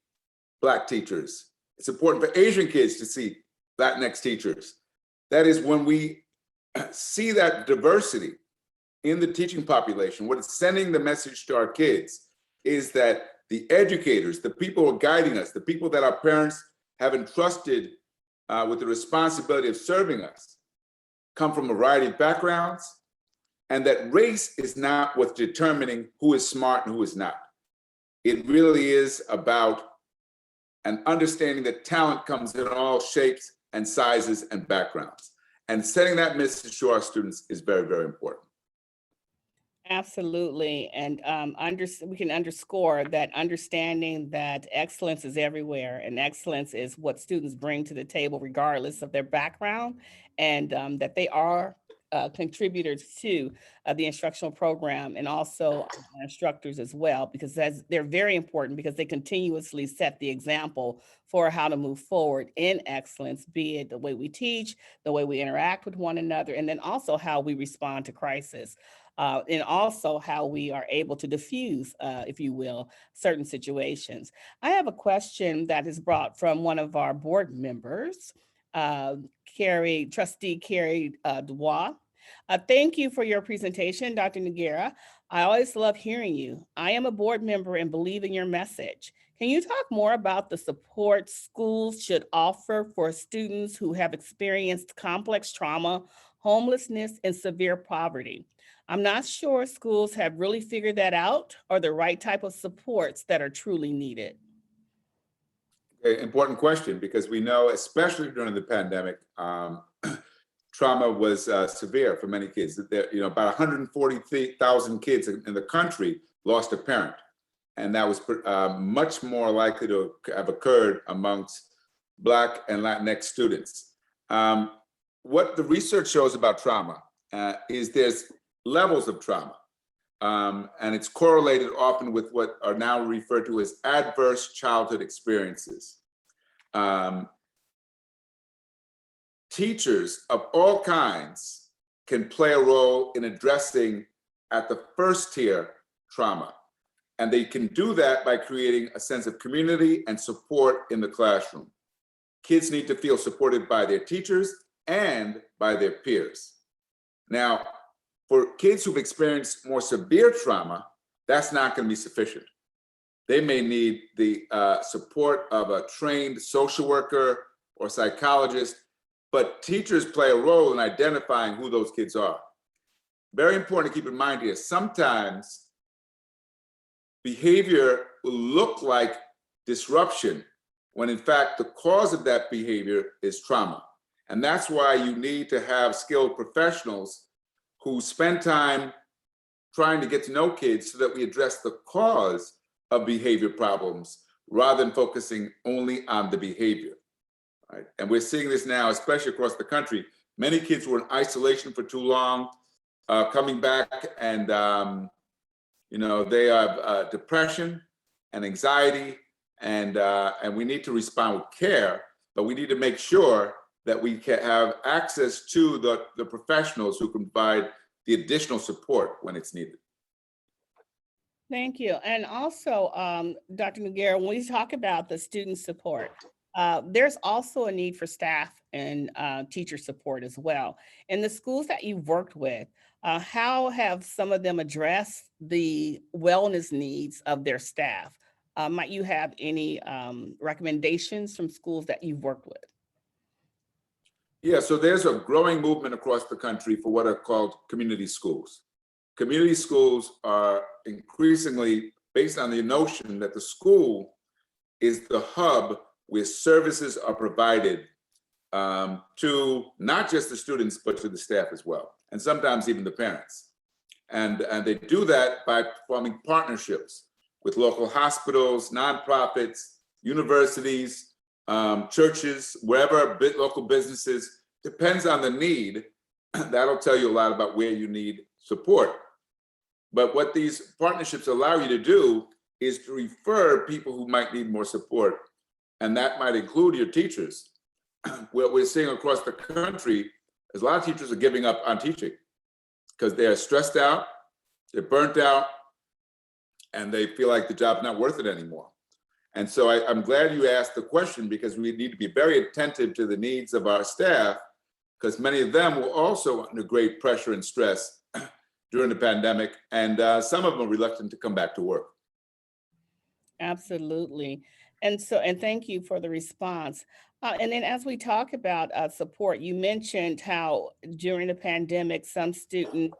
Black teachers. It's important for Asian kids to see Latinx teachers. That is, when we see that diversity in the teaching population, what it's sending the message to our kids is that the educators, the people who are guiding us, the people that our parents have entrusted with the responsibility of serving us, come from a variety of backgrounds, and that race is not what's determining who is smart and who is not. It really is about an understanding that talent comes in all shapes and sizes and backgrounds. And sending that message to our students is very, very important. Absolutely. And we can underscore that understanding that excellence is everywhere, and excellence is what students bring to the table, regardless of their background, and that they are contributors to the instructional program, and also instructors as well, because they're very important, because they continuously set the example for how to move forward in excellence, be it the way we teach, the way we interact with one another, and then also how we respond to crisis. And also how we are able to diffuse, if you will, certain situations. I have a question that is brought from one of our board members, Trustee Carrie Dubois. Thank you for your presentation, Dr. Noguera. I always love hearing you. I am a board member and believe in your message. Can you talk more about the support schools should offer for students who have experienced complex trauma, homelessness, and severe poverty? I'm not sure schools have really figured that out, or the right type of supports that are truly needed. Important question, because we know, especially during the pandemic, trauma was severe for many kids. About 140,000 kids in the country lost a parent, and that was much more likely to have occurred amongst Black and Latinx students. What the research shows about trauma is there's levels of trauma, and it's correlated often with what are now referred to as adverse childhood experiences. Teachers of all kinds can play a role in addressing at the first tier trauma, and they can do that by creating a sense of community and support in the classroom. Kids need to feel supported by their teachers and by their peers. Now, for kids who've experienced more severe trauma, that's not going to be sufficient. They may need the support of a trained social worker or psychologist, but teachers play a role in identifying who those kids are. Very important to keep in mind here, sometimes behavior will look like disruption when in fact the cause of that behavior is trauma. And that's why you need to have skilled professionals who spend time trying to get to know kids so that we address the cause of behavior problems rather than focusing only on the behavior. Right? And we're seeing this now, especially across the country. Many kids were in isolation for too long, coming back, and they have depression and anxiety, and we need to respond with care, but we need to make sure that we can have access to the professionals who can provide the additional support when it's needed. Thank you. And also, Dr. Noguera, when we talk about the student support, there's also a need for staff and teacher support as well. In the schools that you've worked with, how have some of them addressed the wellness needs of their staff? Might you have any recommendations from schools that you've worked with? Yeah, so there's a growing movement across the country for what are called community schools. Community schools are increasingly based on the notion that the school is the hub where services are provided to not just the students, but to the staff as well, and sometimes even the parents. And they do that by forming partnerships with local hospitals, nonprofits, universities, churches, wherever, local businesses. Depends on the need. That'll tell you a lot about where you need support. But what these partnerships allow you to do is to refer people who might need more support. And that might include your teachers. What we're seeing across the country is a lot of teachers are giving up on teaching because they are stressed out, they're burnt out, and they feel like the job's not worth it anymore. And so I'm glad you asked the question, because we need to be very attentive to the needs of our staff, because many of them were also under great pressure and stress during the pandemic, and some of them are reluctant to come back to work. Absolutely. And thank you for the response. And then as we talk about support, you mentioned how during the pandemic, some students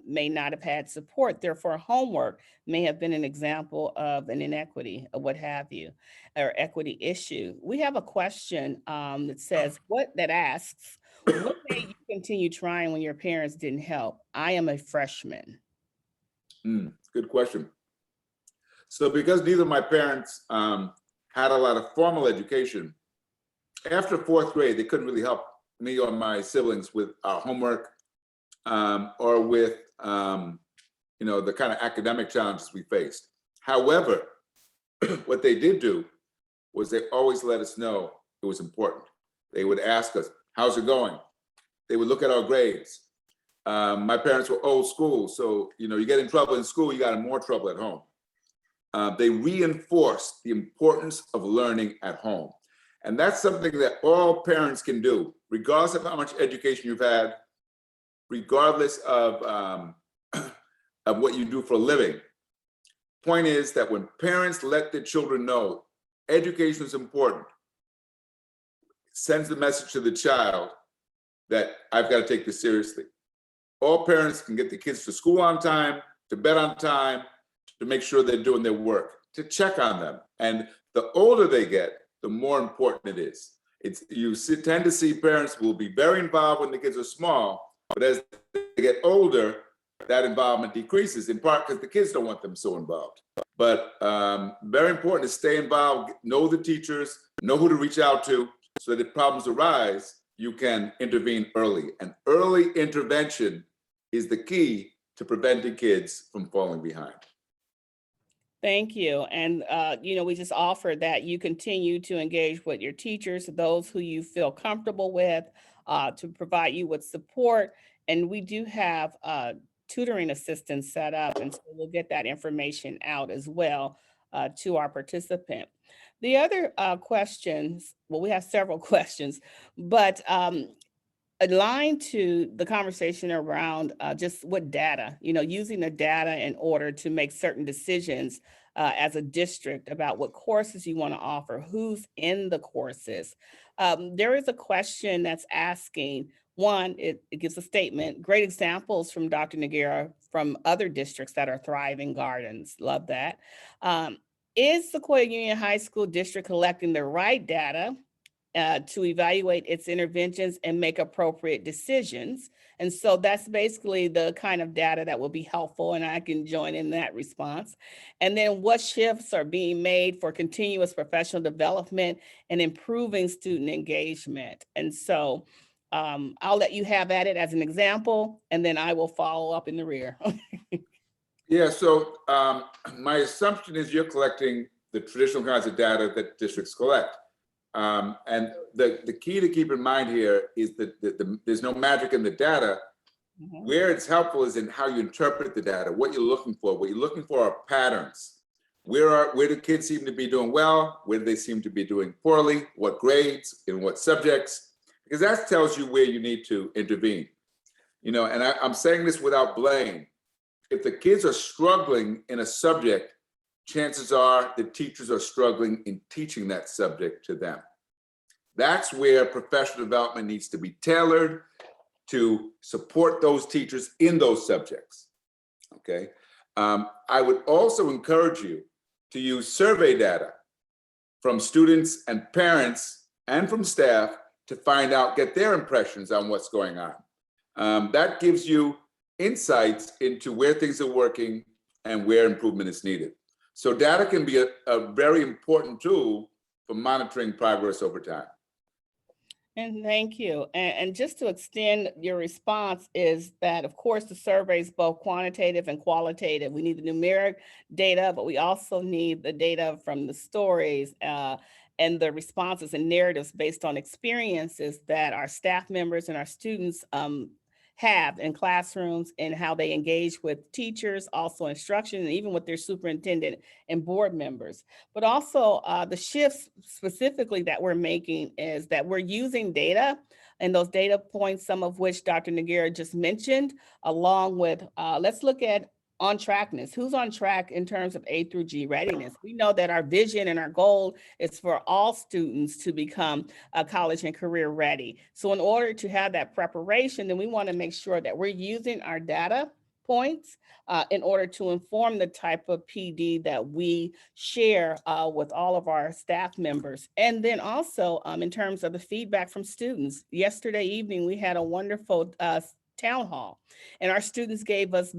may not have had support. Therefore, homework may have been an example of an inequity or what have you, or equity issue. We have a question that asks, what made you continue trying when your parents didn't help? I am a freshman. Good question. So because neither of my parents had a lot of formal education, after fourth grade, they couldn't really help me or my siblings with our homework or with the kind of academic challenges we faced. However, what they did do was they always let us know it was important. They would ask us, how's it going? They would look at our grades. My parents were old school, so you get in trouble in school, you got in more trouble at home. They reinforced the importance of learning at home. And that's something that all parents can do, regardless of how much education you've had, regardless of what you do for a living. Point is that when parents let their children know education is important, it sends the message to the child that I've got to take this seriously. All parents can get the kids to school on time, to bed on time, to make sure they're doing their work, to check on them. And the older they get, the more important it is. You tend to see parents will be very involved when the kids are small, but as they get older, that involvement decreases, in part because the kids don't want them so involved. But very important to stay involved, know the teachers, know who to reach out to, so that if problems arise, you can intervene early. And early intervention is the key to preventing kids from falling behind. Thank you. And, we just offer that you continue to engage with your teachers, those who you feel comfortable with, to provide you with support. And we do have tutoring assistants set up, and so we'll get that information out as well to our participant. The other questions, well, we have several questions, but aligned to the conversation around just what data, using the data in order to make certain decisions as a district about what courses you want to offer, who's in the courses. There is a question that's asking, one, it gives a statement, great examples from Dr. Noguera from other districts that are thriving gardens. Love that. Is Sequoia Union High School District collecting the right data to evaluate its interventions and make appropriate decisions. And so that's basically the kind of data that will be helpful, and I can join in that response. And then what shifts are being made for continuous professional development and improving student engagement. And so I'll let you have at it as an example, and then I will follow up in the rear. Yeah, so my assumption is you're collecting the traditional kinds of data that districts collect. And the key to keep in mind here is that there's no magic in the data. Mhm. Where it's helpful is in how you interpret the data, what you're looking for. What you're looking for are patterns. Where do kids seem to be doing well? Where do they seem to be doing poorly? What grades, in what subjects? Because that tells you where you need to intervene. You know, and I'm saying this without blame. If the kids are struggling in a subject, chances are the teachers are struggling in teaching that subject to them. That's where professional development needs to be tailored to support those teachers in those subjects, okay? I would also encourage you to use survey data from students and parents and from staff to find out, get their impressions on what's going on. That gives you insights into where things are working and where improvement is needed. So data can be a very important tool for monitoring progress over time. And thank you. And just to extend your response is that, of course, the survey is both quantitative and qualitative. We need the numeric data, but we also need the data from the stories and the responses and narratives based on experiences that our staff members and our students have in classrooms and how they engage with teachers, also instruction, and even with their superintendent and board members. But also the shifts specifically that we're making is that we're using data, and those data points, some of which Dr. Noguera just mentioned, along with, let's look at on trackness. Who's on track in terms of A through G readiness? We know that our vision and our goal is for all students to become college and career ready. So in order to have that preparation, then we want to make sure that we're using our data points in order to inform the type of PD that we share with all of our staff members. And then also in terms of the feedback from students. Yesterday evening, we had a wonderful town hall, and our students gave us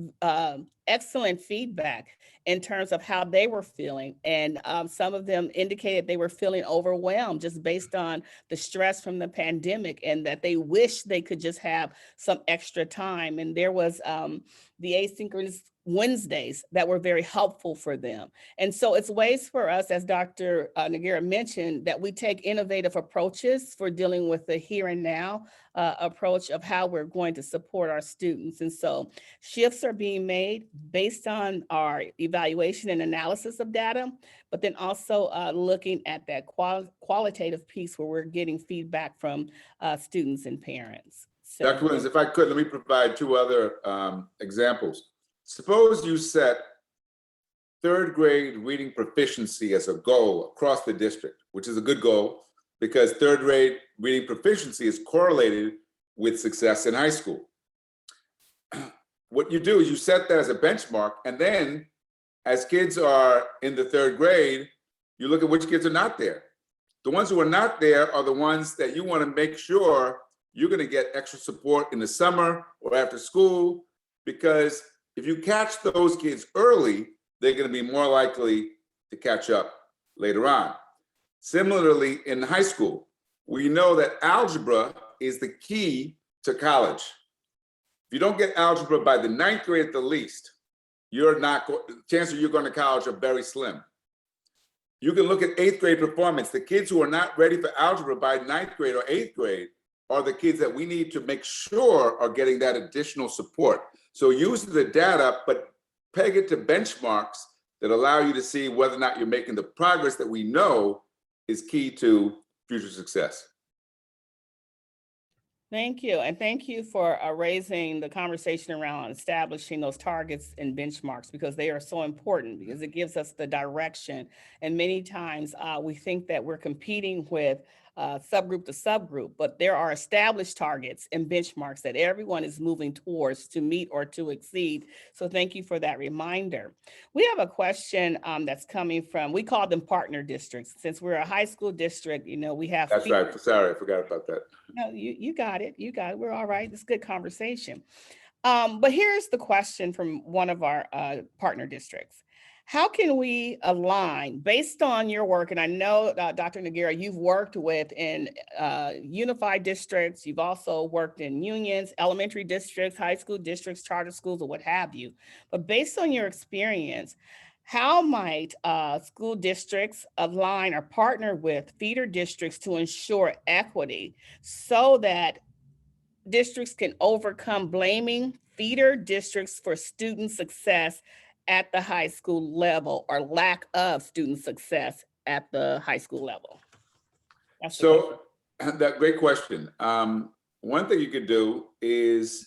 excellent feedback in terms of how they were feeling. And some of them indicated they were feeling overwhelmed just based on the stress from the pandemic, and that they wish they could just have some extra time. And there was the asynchronous Wednesdays that were very helpful for them. And so it's ways for us, as Dr. Noguera mentioned, that we take innovative approaches for dealing with the here and now approach of how we're going to support our students. And so shifts are being made based on our evaluation and analysis of data, but then also looking at that qualitative piece where we're getting feedback from students and parents. So, Dr. Williams, if I could, let me provide two other examples. Suppose you set third grade reading proficiency as a goal across the district, which is a good goal because third grade reading proficiency is correlated with success in high school. What you do is you set that as a benchmark, and then as kids are in the third grade, you look at which kids are not there. The ones who are not there are the ones that you want to make sure you're going to get extra support in the summer or after school, because if you catch those kids early, they're going to be more likely to catch up later on. Similarly, in high school, we know that algebra is the key to college. If you don't get algebra by the 9th grade at the least, chances you're going to college are very slim. You can look at 8th grade performance. The kids who are not ready for algebra by 9th grade or 8th grade are the kids that we need to make sure are getting that additional support. So use the data, but peg it to benchmarks that allow you to see whether or not you're making the progress that we know is key to future success. Thank you. And thank you for raising the conversation around establishing those targets and benchmarks, because they are so important, because it gives us the direction. And many times we think that we're competing with subgroup to subgroup, but there are established targets and benchmarks that everyone is moving towards to meet or to exceed. So thank you for that reminder. We have a question that's coming from, we call them partner districts. Since we're a high school district, you know, we have. That's right. Sorry, I forgot about that. No, you got it. You got it. We're all right. It's good conversation. But here's the question from one of our partner districts. How can we align based on your work? And I know, Dr. Noguera, you've worked with in unified districts. You've also worked in unions, elementary districts, high school districts, charter schools, or what have you. But based on your experience, how might school districts align or partner with feeder districts to ensure equity so that districts can overcome blaming feeder districts for student success at the high school level or lack of student success at the high school level? That's the question. So that great question. One thing you could do is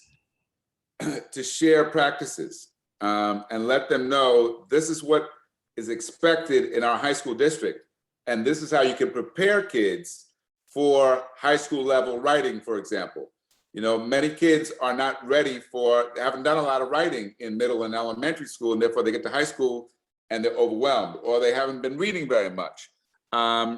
to share practices and let them know this is what is expected in our high school district. And this is how you can prepare kids for high school level writing, for example. You know, many kids are not ready they haven't done a lot of writing in middle and elementary school, and therefore they get to high school and they're overwhelmed, or they haven't been reading very much.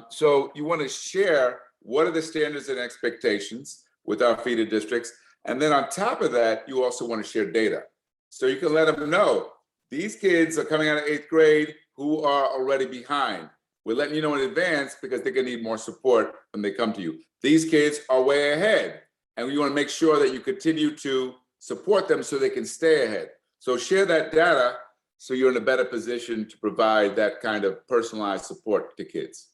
So you want to share what are the standards and expectations with our feeder districts. And then on top of that, you also want to share data. So you can let them know these kids are coming out of 8th grade who are already behind. We're letting you know in advance because they're going to need more support when they come to you. These kids are way ahead, and you want to make sure that you continue to support them so they can stay ahead. So share that data so you're in a better position to provide that kind of personalized support to kids.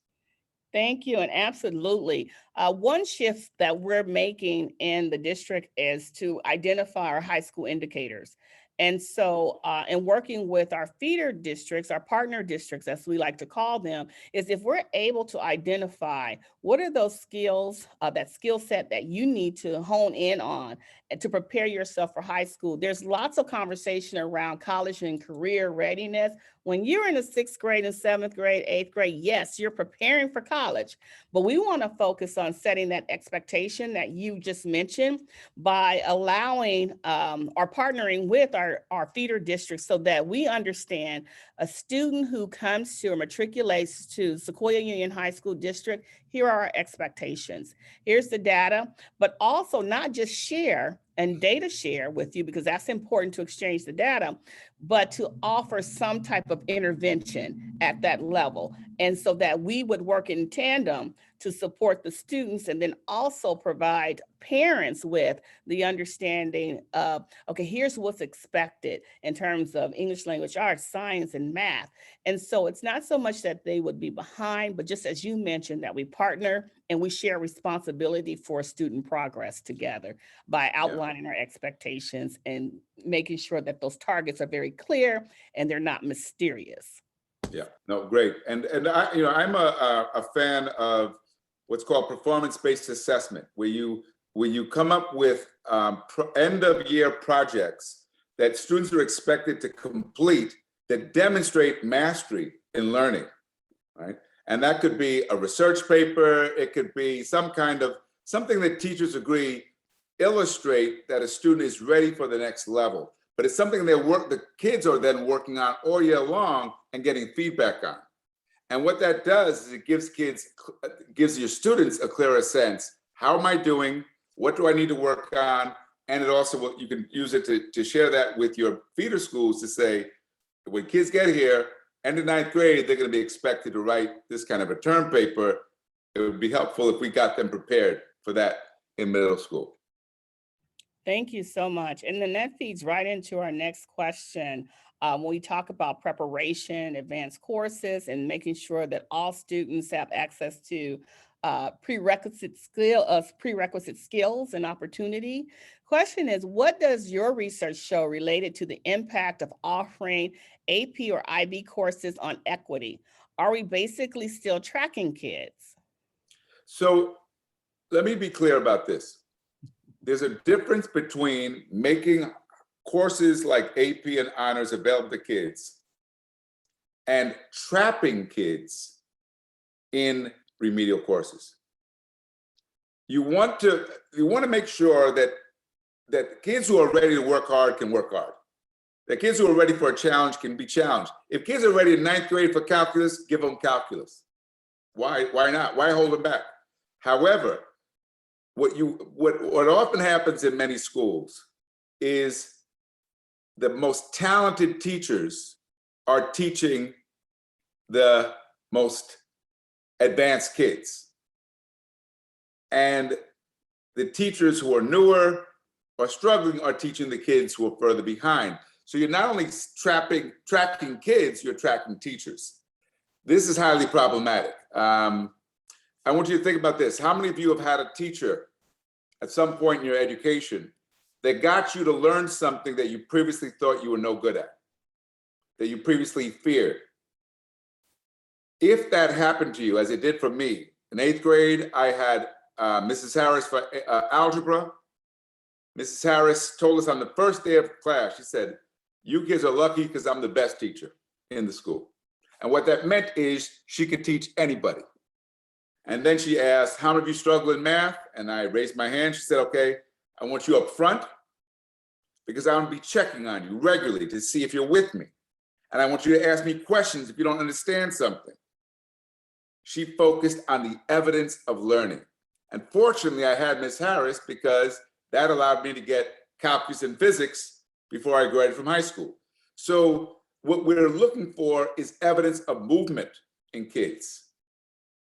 Thank you. And absolutely. One shift that we're making in the district is to identify our high school indicators. And so in working with our feeder districts, our partner districts, as we like to call them, is if we're able to identify what are those skills, that skill set that you need to hone in on and to prepare yourself for high school. There's lots of conversation around college and career readiness. When you're in the 6th grade and 7th grade, 8th grade, yes, you're preparing for college, but we want to focus on setting that expectation that you just mentioned by allowing or partnering with our feeder districts so that we understand a student who comes to or matriculates to Sequoia Union High School District, here are our expectations. Here's the data, but also not just share and data share with you, because that's important to exchange the data, but to offer some type of intervention at that level. And so that we would work in tandem to support the students and then also provide parents with the understanding of, okay, here's what's expected in terms of English language arts, science, and math. And so it's not so much that they would be behind, but just as you mentioned, that we partner and we share responsibility for student progress together by outlining our expectations and making sure that those targets are very clear and they're not mysterious. Yeah, no, great. And I, you know, I'm a fan of what's called performance-based assessment, where you come up with end of year projects that students are expected to complete that demonstrate mastery in learning, right? And that could be a research paper. It could be something that teachers agree illustrate that a student is ready for the next level. But it's something the kids are then working on all year long and getting feedback on. And what that does is it gives your students a clearer sense. How am I doing? What do I need to work on? And it also, you can use it to share that with your feeder schools to say, when kids get here, end of 9th grade, they're going to be expected to write this kind of a term paper. It would be helpful if we got them prepared for that in middle school. Thank you so much. And then that feeds right into our next question. When we talk about preparation, advanced courses, and making sure that all students have access to prerequisite skills and opportunity. Question is, what does your research show related to the impact of offering AP or IB courses on equity? Are we basically still tracking kids? So let me be clear about this. there's a difference between making courses like AP and honors available to kids and trapping kids in remedial courses. You want to make sure that kids who are ready to work hard can work hard. That kids who are ready for a challenge can be challenged. If kids are ready in ninth grade for calculus, give them calculus. Why not? Why hold them back? However, what often happens in many schools is the most talented teachers are teaching the most advanced kids. And the teachers who are newer or struggling are teaching the kids who are further behind. So you're not only tracking kids, you're tracking teachers. This is highly problematic. I want you to think about this. How many of you have had a teacher at some point in your education that got you to learn something that you previously thought you were no good at, that you previously feared? If that happened to you, as it did for me, in 8th grade, I had Mrs. Harris for algebra. Mrs. Harris told us on the first day of class, she said, "You kids are lucky because I'm the best teacher in the school." And what that meant is she could teach anybody. And then she asked, "How many of you struggle in math?" And I raised my hand. She said, "Okay, I want you up front because I'm gonna be checking on you regularly to see if you're with me. And I want you to ask me questions if you don't understand something." She focused on the evidence of learning. And fortunately, I had Miss Harris because that allowed me to get calculus and physics before I graduated from high school. So what we're looking for is evidence of movement in kids.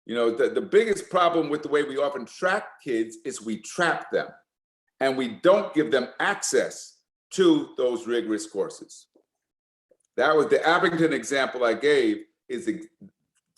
You know, the biggest problem with the way we often track kids is we trap them and we don't give them access to those rigorous courses. That was the Abington example I gave,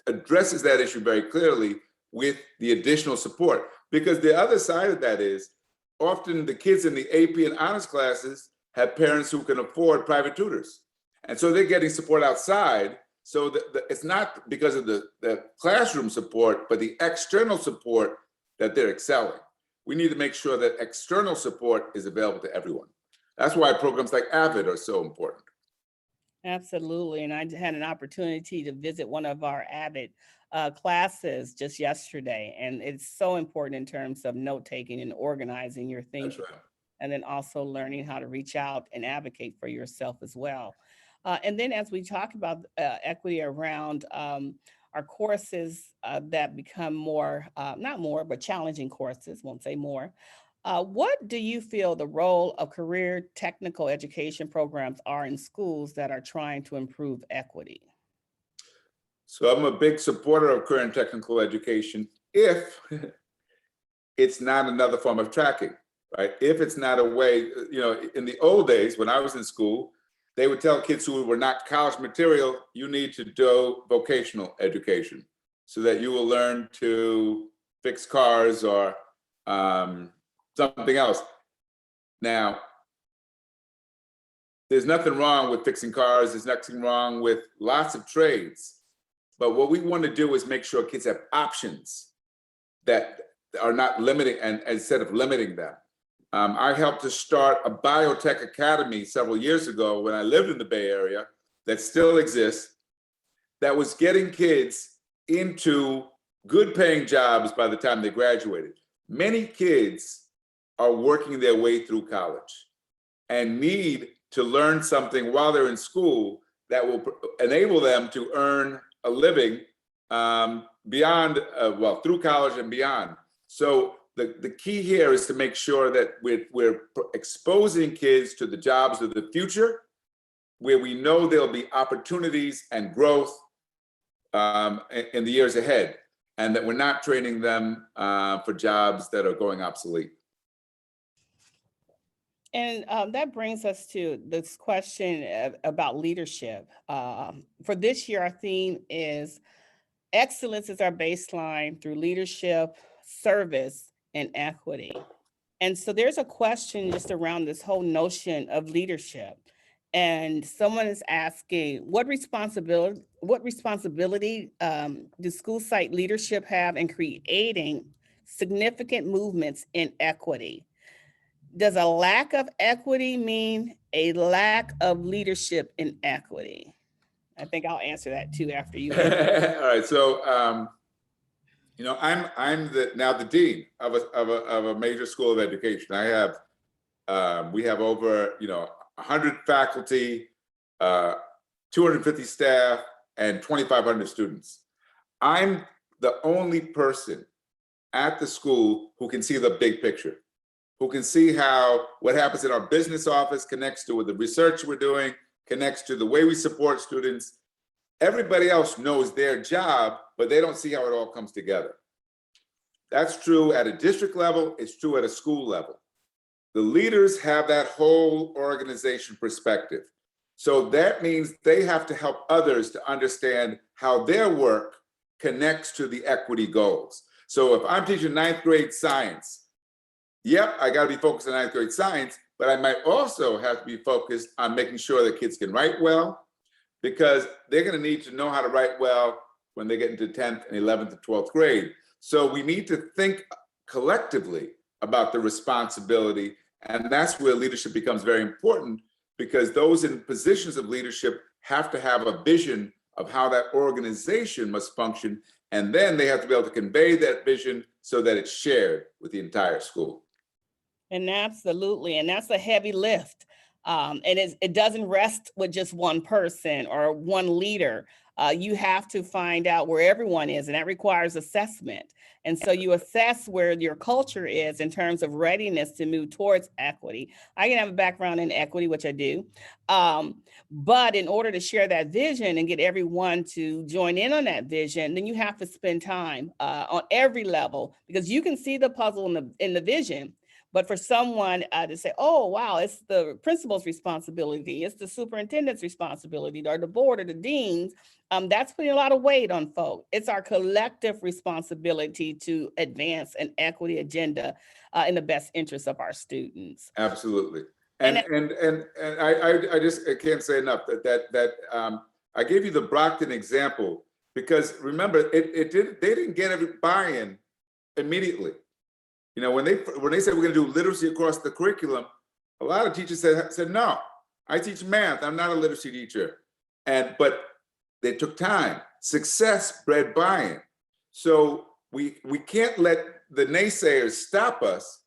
addresses that issue very clearly with the additional support. Because the other side of that is often the kids in the AP and honors classes have parents who can afford private tutors. And so they're getting support outside. So it's not because of the classroom support, but the external support that they're excelling. We need to make sure that external support is available to everyone. That's why programs like AVID are so important. Absolutely. And I had an opportunity to visit one of our AVID classes just yesterday. And it's so important in terms of note taking and organizing your thinking. That's right. And then also learning how to reach out and advocate for yourself as well. And then as we talk about equity around our courses that become more, not more, but challenging courses, won't say more. What do you feel the role of career technical education programs are in schools that are trying to improve equity? So I'm a big supporter of career and technical education if it's not another form of tracking, right? If it's not a way, you know, in the old days when I was in school, they would tell kids who were not college material, you need to do vocational education so that you will learn to fix cars or something else. Now, there's nothing wrong with fixing cars. There's nothing wrong with lots of trades. But what we want to do is make sure kids have options that are not limiting, and instead of limiting them. I helped to start a biotech academy several years ago when I lived in the Bay Area that still exists, that was getting kids into good paying jobs by the time they graduated. Many kids are working their way through college and need to learn something while they're in school that will enable them to earn a living beyond, well, through college and beyond. So the key here is to make sure that we're exposing kids to the jobs of the future, where we know there'll be opportunities and growth in the years ahead, and that we're not training them for jobs that are going obsolete. And that brings us to this question about leadership. For this year, our theme is excellence is our baseline through leadership, service, and equity. And so there's a question just around this whole notion of leadership. And someone is asking, what responsibility do school site leadership have in creating significant movements in equity? Does a lack of equity mean a lack of leadership in equity? I think I'll answer that too after you answer. All right, so I'm now the dean of a major school of education. I have we have over 100 faculty, 250 staff, and 2,500 students. I'm the only person at the school who can see the big picture, who can see how what happens in our business office connects to the research we're doing, connects to the way we support students. Everybody else knows their job, but they don't see how it all comes together. That's true at a district level, it's true at a school level. The leaders have that whole organization perspective. So that means they have to help others to understand how their work connects to the equity goals. So if I'm teaching ninth grade science, yep, I gotta be focused on ninth grade science, but I might also have to be focused on making sure that kids can write well, because they're gonna need to know how to write well when they get into 10th and 11th and 12th grade. So we need to think collectively about the responsibility, and that's where leadership becomes very important, because those in positions of leadership have to have a vision of how that organization must function, and then they have to be able to convey that vision so that it's shared with the entire school. And absolutely, and that's a heavy lift. And it doesn't rest with just one person or one leader. You have to find out where everyone is, and that requires assessment. And so you assess where your culture is in terms of readiness to move towards equity. I can have a background in equity, which I do. But in order to share that vision and get everyone to join in on that vision, then you have to spend time on every level, because you can see the puzzle in the vision. But for someone to say, oh, wow, it's the principal's responsibility, it's the superintendent's responsibility, or the board or the deans, that's putting a lot of weight on folks. It's our collective responsibility to advance an equity agenda in the best interest of our students. Absolutely. And I just can't say enough that I gave you the Brockton example, because remember, they didn't get every buy-in immediately. When they said we're going to do literacy across the curriculum, a lot of teachers said no, I teach math, I'm not a literacy teacher. But they took time. Success bred buy-in. So we can't let the naysayers stop us,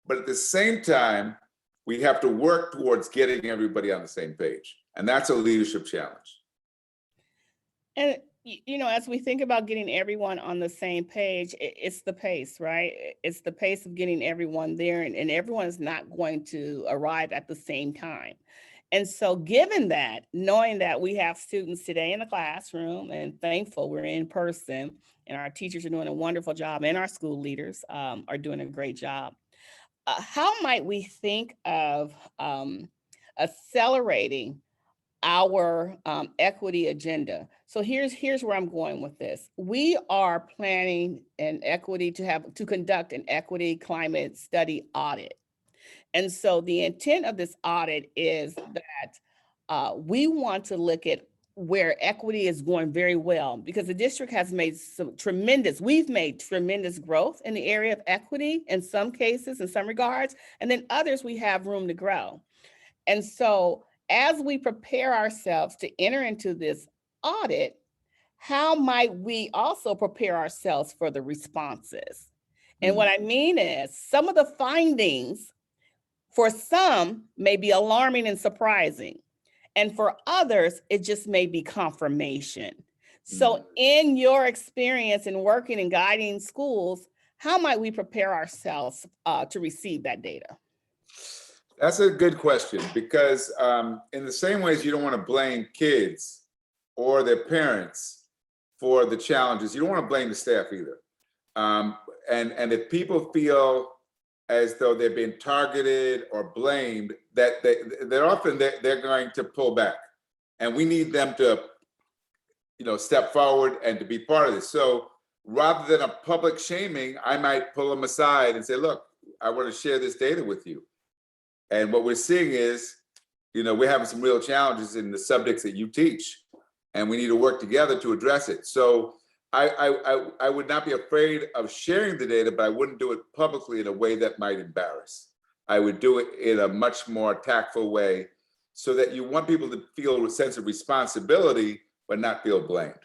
but at the same time, we have to work towards getting everybody on the same page. And that's a leadership challenge. And as we think about getting everyone on the same page, it's the pace, right? It's the pace of getting everyone there, and everyone is not going to arrive at the same time. And so given that, knowing that we have students today in the classroom, and thankful we're in person, and our teachers are doing a wonderful job, and our school leaders are doing a great job, how might we think of accelerating our equity agenda? So here's where I'm going with this. We are planning to conduct an equity climate study audit. And so the intent of this audit is that we want to look at where equity is going very well, because the district has made we've made tremendous growth in the area of equity in some cases, in some regards, and then others we have room to grow. And so as we prepare ourselves to enter into this audit, how might we also prepare ourselves for the responses? And what I mean is, some of the findings for some may be alarming and surprising, and for others, it just may be confirmation. So in your experience in working and guiding schools, how might we prepare ourselves to receive that data? That's a good question, because in the same ways you don't want to blame kids or their parents for the challenges, you don't want to blame the staff either. And if people feel as though they're being targeted or blamed, that they're going to pull back, and we need them to step forward and to be part of this. So rather than a public shaming, I might pull them aside and say, look, I want to share this data with you. And what we're seeing is, we're having some real challenges in the subjects that you teach, and we need to work together to address it. So I would not be afraid of sharing the data, but I wouldn't do it publicly in a way that might embarrass. I would do it in a much more tactful way so that you want people to feel a sense of responsibility, but not feel blamed.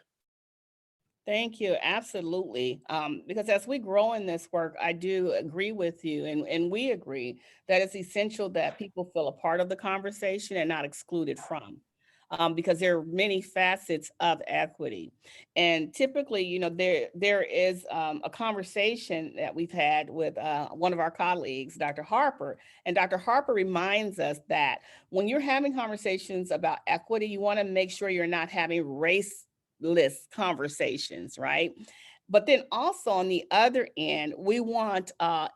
Thank you. Absolutely. Because as we grow in this work, I do agree with you, and we agree that it's essential that people feel a part of the conversation and not excluded from. Because there are many facets of equity, and typically, there is a conversation that we've had with one of our colleagues, Dr. Harper, and Dr. Harper reminds us that when you're having conversations about equity, you want to make sure you're not having race list conversations, right? But then also on the other end, we want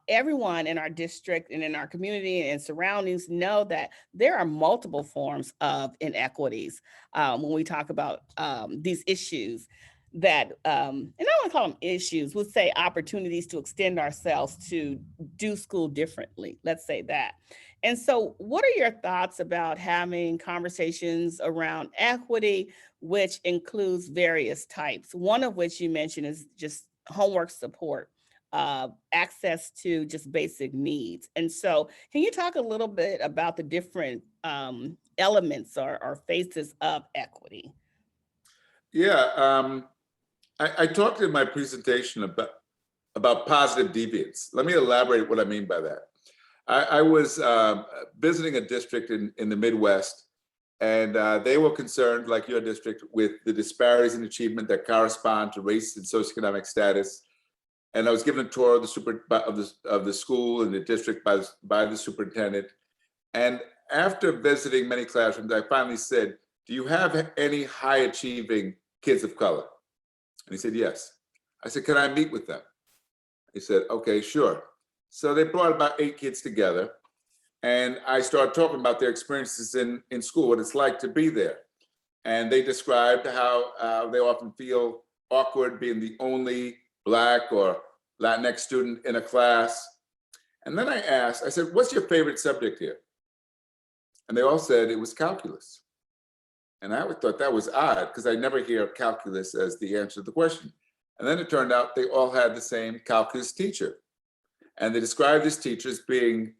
everyone in our district and in our community and surroundings know that there are multiple forms of inequities when we talk about these issues that, and I don't want to call them issues, we'll say opportunities to extend ourselves to do school differently. Let's say that. And so, what are your thoughts about having conversations around equity, which includes various types? One of which you mentioned is just homework support, access to just basic needs. And so, can you talk a little bit about the different elements or phases of equity? Yeah, I talked in my presentation about positive deviance. Let me elaborate what I mean by that. I was visiting a district in the Midwest, and they were concerned, like your district, with the disparities in achievement that correspond to race and socioeconomic status. And I was given a tour of the school and the district by the superintendent. And after visiting many classrooms, I finally said, "Do you have any high achieving kids of color?" And he said, "Yes." I said, "Can I meet with them?" He said, "Okay, sure." So they brought about 8 kids together, and I started talking about their experiences in school, what it's like to be there. And they described how they often feel awkward being the only Black or Latinx student in a class. And then I said, "What's your favorite subject here?" And they all said it was calculus. And I always thought that was odd because I never hear calculus as the answer to the question. And then it turned out they all had the same calculus teacher. And they described this teacher as being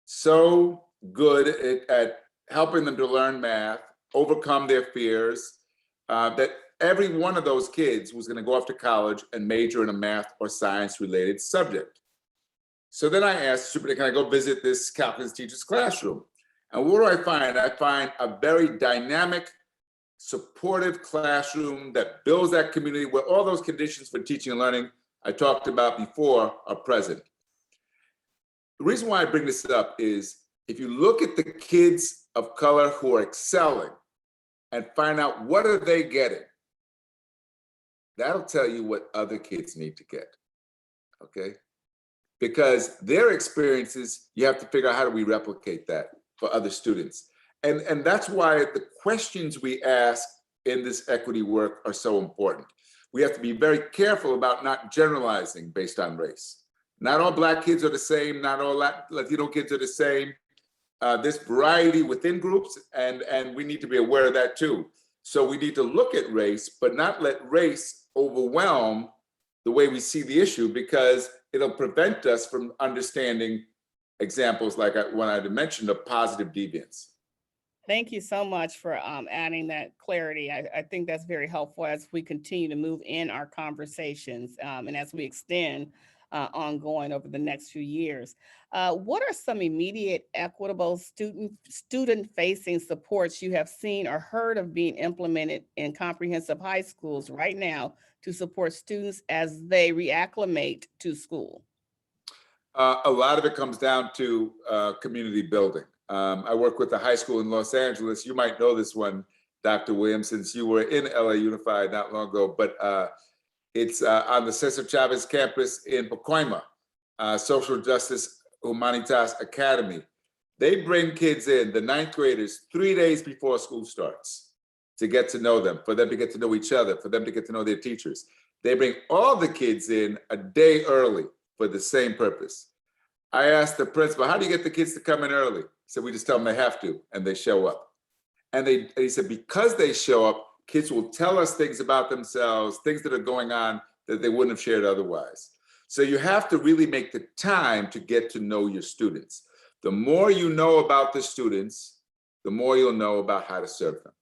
so good at helping them to learn math, overcome their fears, that every one of those kids was going to go off to college and major in a math or science related subject. So then I asked, "Can I go visit this calculus teacher's classroom?" And what do I find? I find a very dynamic, supportive classroom that builds that community where all those conditions for teaching and learning I talked about before are present. The reason why I bring this up is if you look at the kids of color who are excelling and find out what are they getting, that'll tell you what other kids need to get, okay? Because their experiences, you have to figure out how do we replicate that for other students. And that's why the questions we ask in this equity work are so important. We have to be very careful about not generalizing based on race. Not all Black kids are the same, not all Latino kids are the same. There's variety within groups, and we need to be aware of that too. So we need to look at race, but not let race overwhelm the way we see the issue, because it'll prevent us from understanding examples like one I mentioned of positive deviance. Thank you so much for adding that clarity. I think that's very helpful as we continue to move in our conversations and as we extend ongoing over the next few years. What are some immediate equitable student-facing supports you have seen or heard of being implemented in comprehensive high schools right now to support students as they reacclimate to school? A lot of it comes down to community building. I work with a high school in Los Angeles. You might know this one, Dr. Williams, since you were in LA Unified not long ago, but it's on the Cesar Chavez campus in Pacoima, Social Justice Humanitas Academy. They bring kids in, the 9th graders, 3 days before school starts to get to know them, for them to get to know each other, for them to get to know their teachers. They bring all the kids in a day early for the same purpose. I asked the principal, "How do you get the kids to come in early?" He said, "We just tell them they have to, and they show up." And he said, because they show up, kids will tell us things about themselves, things that are going on that they wouldn't have shared otherwise. So you have to really make the time to get to know your students. The more you know about the students, the more you'll know about how to serve them.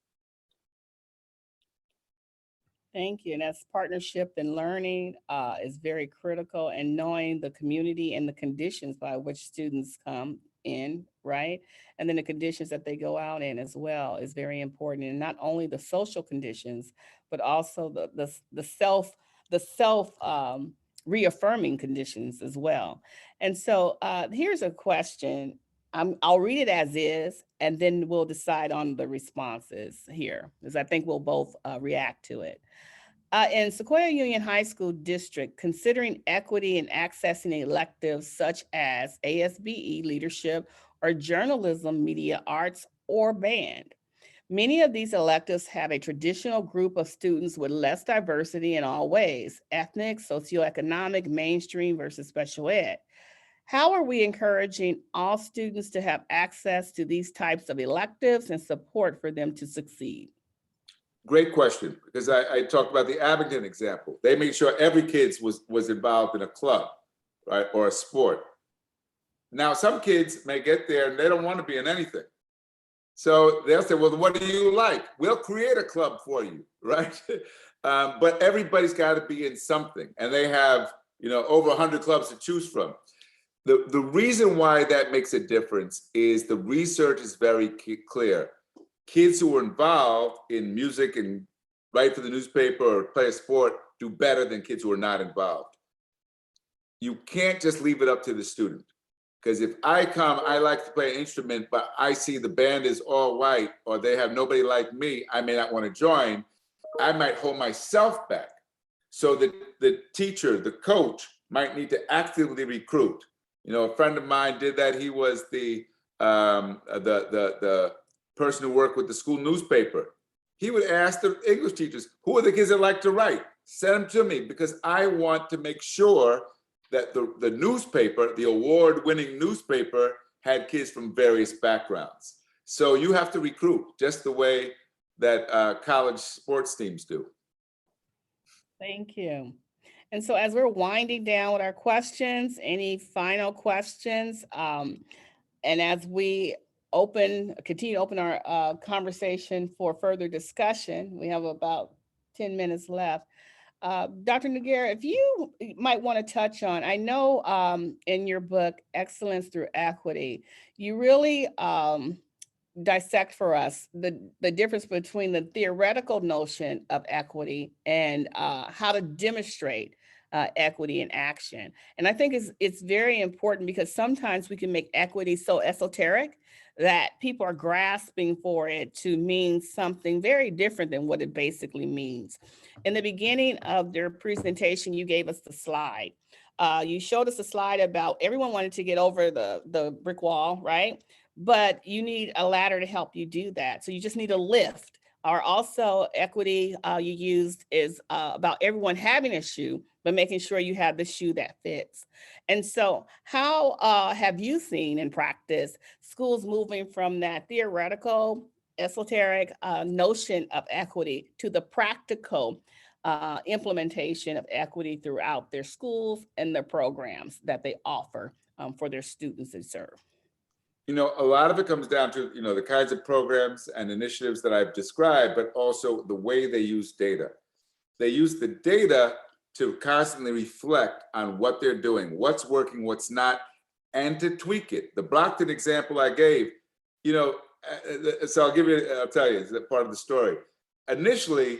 Thank you. And that's partnership and learning is very critical, and knowing the community and the conditions by which students come in, right? And then the conditions that they go out in as well is very important. And not only the social conditions, but also the self reaffirming conditions as well. And so here's a question. I'll read it as is, and then we'll decide on the responses here, because I think we'll both react to it. In Sequoia Union High School District, considering equity in accessing electives such as ASBE, leadership, or journalism, media arts, or band. Many of these electives have a traditional group of students with less diversity in all ways: ethnic, socioeconomic, mainstream versus special ed. How are we encouraging all students to have access to these types of electives and support for them to succeed? Great question, because I talked about the Abington example. They made sure every kid was involved in a club, right, or a sport. Now, some kids may get there and they don't want to be in anything. So they'll say, well, what do you like? We'll create a club for you, right? But everybody's got to be in something. And they have, over 100 clubs to choose from. The reason why that makes a difference is the research is very clear. Kids who are involved in music and write for the newspaper or play a sport do better than kids who are not involved. You can't just leave it up to the student. Because if I like to play an instrument, but I see the band is all white or they have nobody like me, I may not want to join. I might hold myself back. So the teacher, the coach might need to actively recruit. A friend of mine did that. He was the person who worked with the school newspaper. He would ask the English teachers, who are the kids that like to write? Send them to me, because I want to make sure that the newspaper, the award-winning newspaper, had kids from various backgrounds. So you have to recruit just the way that college sports teams do. Thank you. And so as we're winding down with our questions, any final questions? And as we continue to open our conversation for further discussion, we have about 10 minutes left. Dr. Noguera, if you might want to touch on, I know in your book, Excellence Through Equity, you really dissect for us the difference between the theoretical notion of equity and how to demonstrate equity in action. And I think it's very important, because sometimes we can make equity so esoteric that people are grasping for it to mean something very different than what it basically means. In the beginning of your presentation, you gave us the slide. You showed us a slide about everyone wanted to get over the brick wall, right? But you need a ladder to help you do that. So you just need a lift. Or also equity you used is about everyone having a shoe, but making sure you have the shoe that fits. And so how have you seen in practice schools moving from that theoretical, esoteric notion of equity to the practical implementation of equity throughout their schools and the programs that they offer for their students they serve? A lot of it comes down to, the kinds of programs and initiatives that I've described, but also the way they use data. They use the data to constantly reflect on what they're doing, what's working, what's not, and to tweak it. The Brockton example I gave, so I'll tell you, it's part of the story. Initially,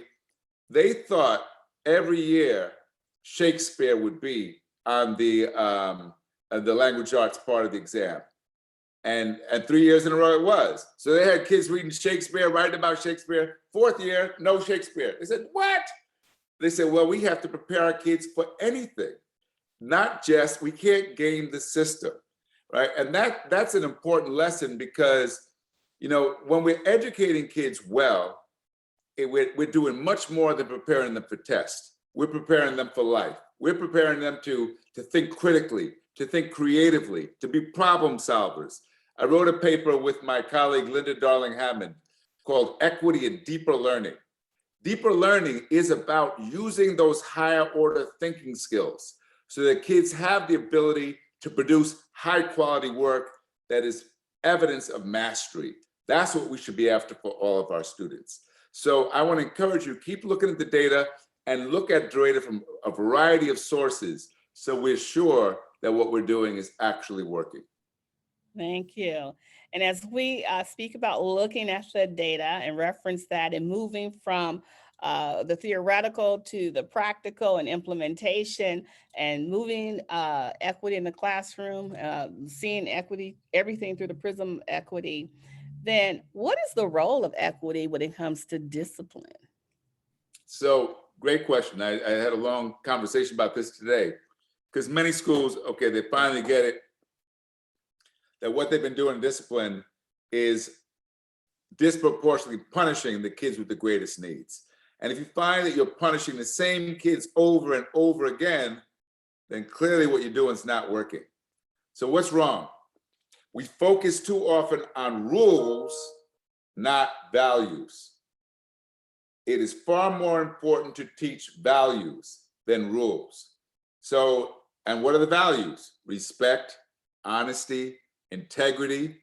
they thought every year Shakespeare would be on the language arts part of the exam. And 3 years in a row it was. So they had kids reading Shakespeare, writing about Shakespeare. Fourth year, no Shakespeare. They said, what? They said, well, we have to prepare our kids for anything, not just, we can't game the system, right? And that's an important lesson, because, when we're educating kids well, we're doing much more than preparing them for tests. We're preparing them for life. We're preparing them to think critically, to think creatively, to be problem solvers. I wrote a paper with my colleague, Linda Darling-Hammond, called Equity and Deeper Learning. Deeper learning is about using those higher order thinking skills so that kids have the ability to produce high quality work that is evidence of mastery. That's what we should be after for all of our students. So I want to encourage you, keep looking at the data and look at data from a variety of sources so we're sure that what we're doing is actually working. Thank you. And as we speak about looking at the data and reference that and moving from the theoretical to the practical and implementation and moving equity in the classroom, seeing equity, everything through the prism of equity, then what is the role of equity when it comes to discipline? So great question. I had a long conversation about this today because many schools, okay, they finally get it that what they've been doing in discipline is disproportionately punishing the kids with the greatest needs. And if you find that you're punishing the same kids over and over again, then clearly what you're doing is not working. So what's wrong? We focus too often on rules, not values. It is far more important to teach values than rules. So, and what are the values? Respect, honesty, integrity.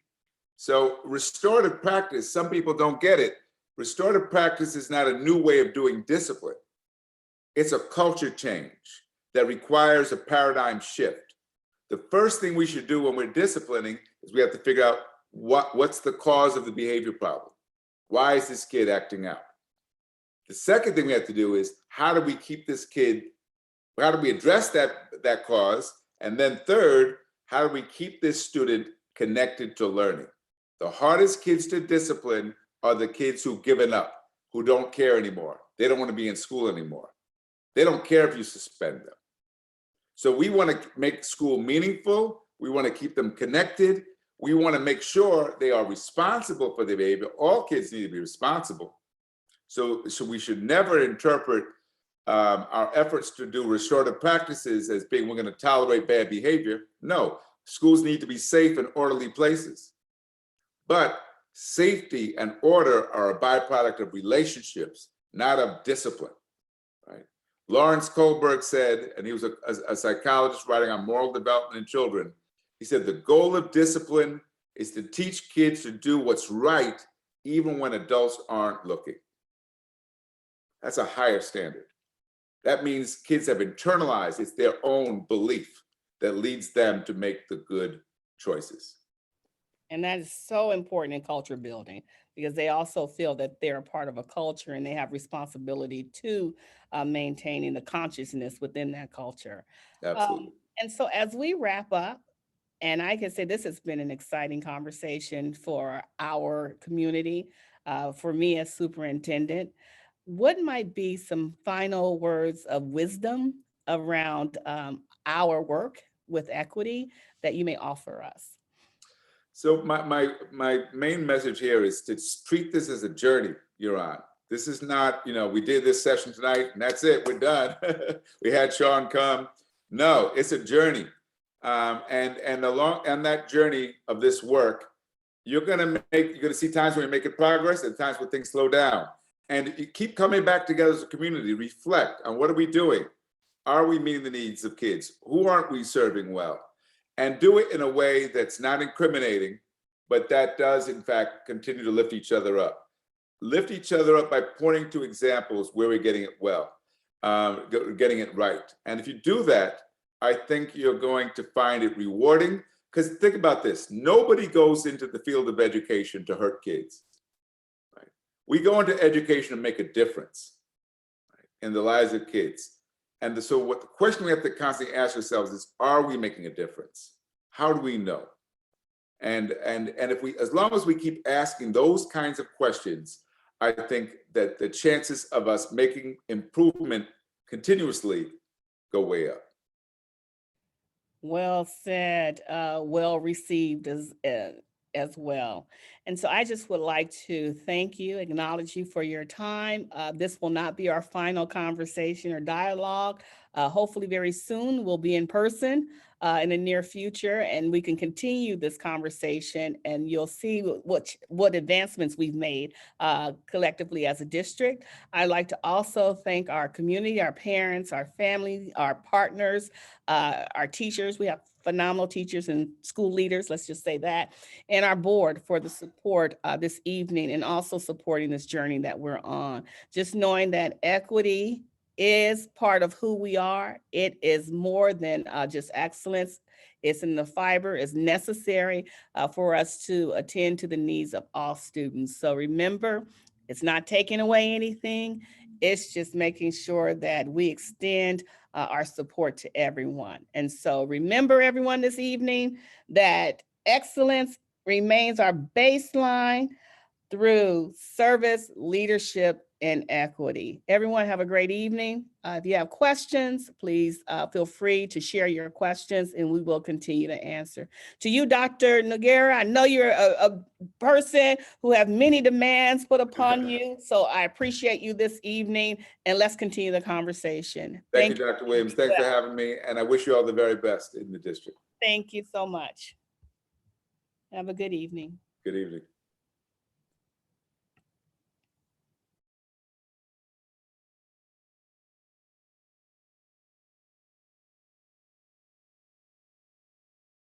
So restorative practice, some people don't get it. Restorative practice is not a new way of doing discipline. It's a culture change that requires a paradigm shift. The first thing we should do when we're disciplining is we have to figure out what's the cause of the behavior problem. Why is this kid acting out? The second thing we have to do is how do we keep this kid, how do we address that cause? And then third, how do we keep this student connected to learning? The hardest kids to discipline are the kids who've given up, who don't care anymore. They don't want to be in school anymore. They don't care if you suspend them. So we want to make school meaningful. We want to keep them connected. We want to make sure they are responsible for their behavior. All kids need to be responsible. So we should never interpret our efforts to do restorative practices as being we're going to tolerate bad behavior. No, schools need to be safe and orderly places. But safety and order are a byproduct of relationships, not of discipline. Right? Lawrence Kohlberg said, and he was a psychologist writing on moral development in children, he said, the goal of discipline is to teach kids to do what's right, even when adults aren't looking. That's a higher standard. That means kids have internalized, it's their own belief that leads them to make the good choices. And that is so important in culture building because they also feel that they're a part of a culture and they have responsibility to maintaining the consciousness within that culture. Absolutely. And so as we wrap up, and I can say this has been an exciting conversation for our community, for me as superintendent. What might be some final words of wisdom around our work with equity that you may offer us? So my main message here is to treat this as a journey you're on. This is not, we did this session tonight and that's it, we're done. We had Sean come. No, it's a journey. And along on that journey of this work, you're gonna see times when you're making progress and times when things slow down. And you keep coming back together as a community, reflect on what are we doing? Are we meeting the needs of kids? Who aren't we serving well? And do it in a way that's not incriminating, but that does in fact continue to lift each other up. Lift each other up by pointing to examples where we're getting it well, getting it right. And if you do that, I think you're going to find it rewarding. Because think about this, nobody goes into the field of education to hurt kids. Right? We go into education to make a difference, right, in the lives of kids. And so what the question we have to constantly ask ourselves is, are we making a difference? How do we know? And if we, as long as we keep asking those kinds of questions, I think that the chances of us making improvement continuously go way up. Well said, well received as well. And so I just would like to thank you, acknowledge you for your time. This will not be our final conversation or dialogue. Hopefully very soon we'll be in person in the near future, and we can continue this conversation, and you'll see what advancements we've made collectively as a district. I'd like to also thank our community, our parents, our family, our partners, our teachers. We have phenomenal teachers and school leaders, let's just say that, and our board for the support this evening, and also supporting this journey that we're on. Just knowing that equity is part of who we are. It is more than just excellence. It's in the fiber, it's necessary for us to attend to the needs of all students. So remember, it's not taking away anything. It's just making sure that we extend our support to everyone. And so remember, everyone, this evening, that excellence remains our baseline through service, leadership, and equity. Everyone have a great evening. If you have questions, please feel free to share your questions, and we will continue to answer. To you, Dr. Noguera, I know you're a person who have many demands put upon you, so I appreciate you this evening, and let's continue the conversation. Thank you, Dr. Williams. Thanks for having me, and I wish you all the very best in the district. Thank you so much. Have a good evening. Good evening.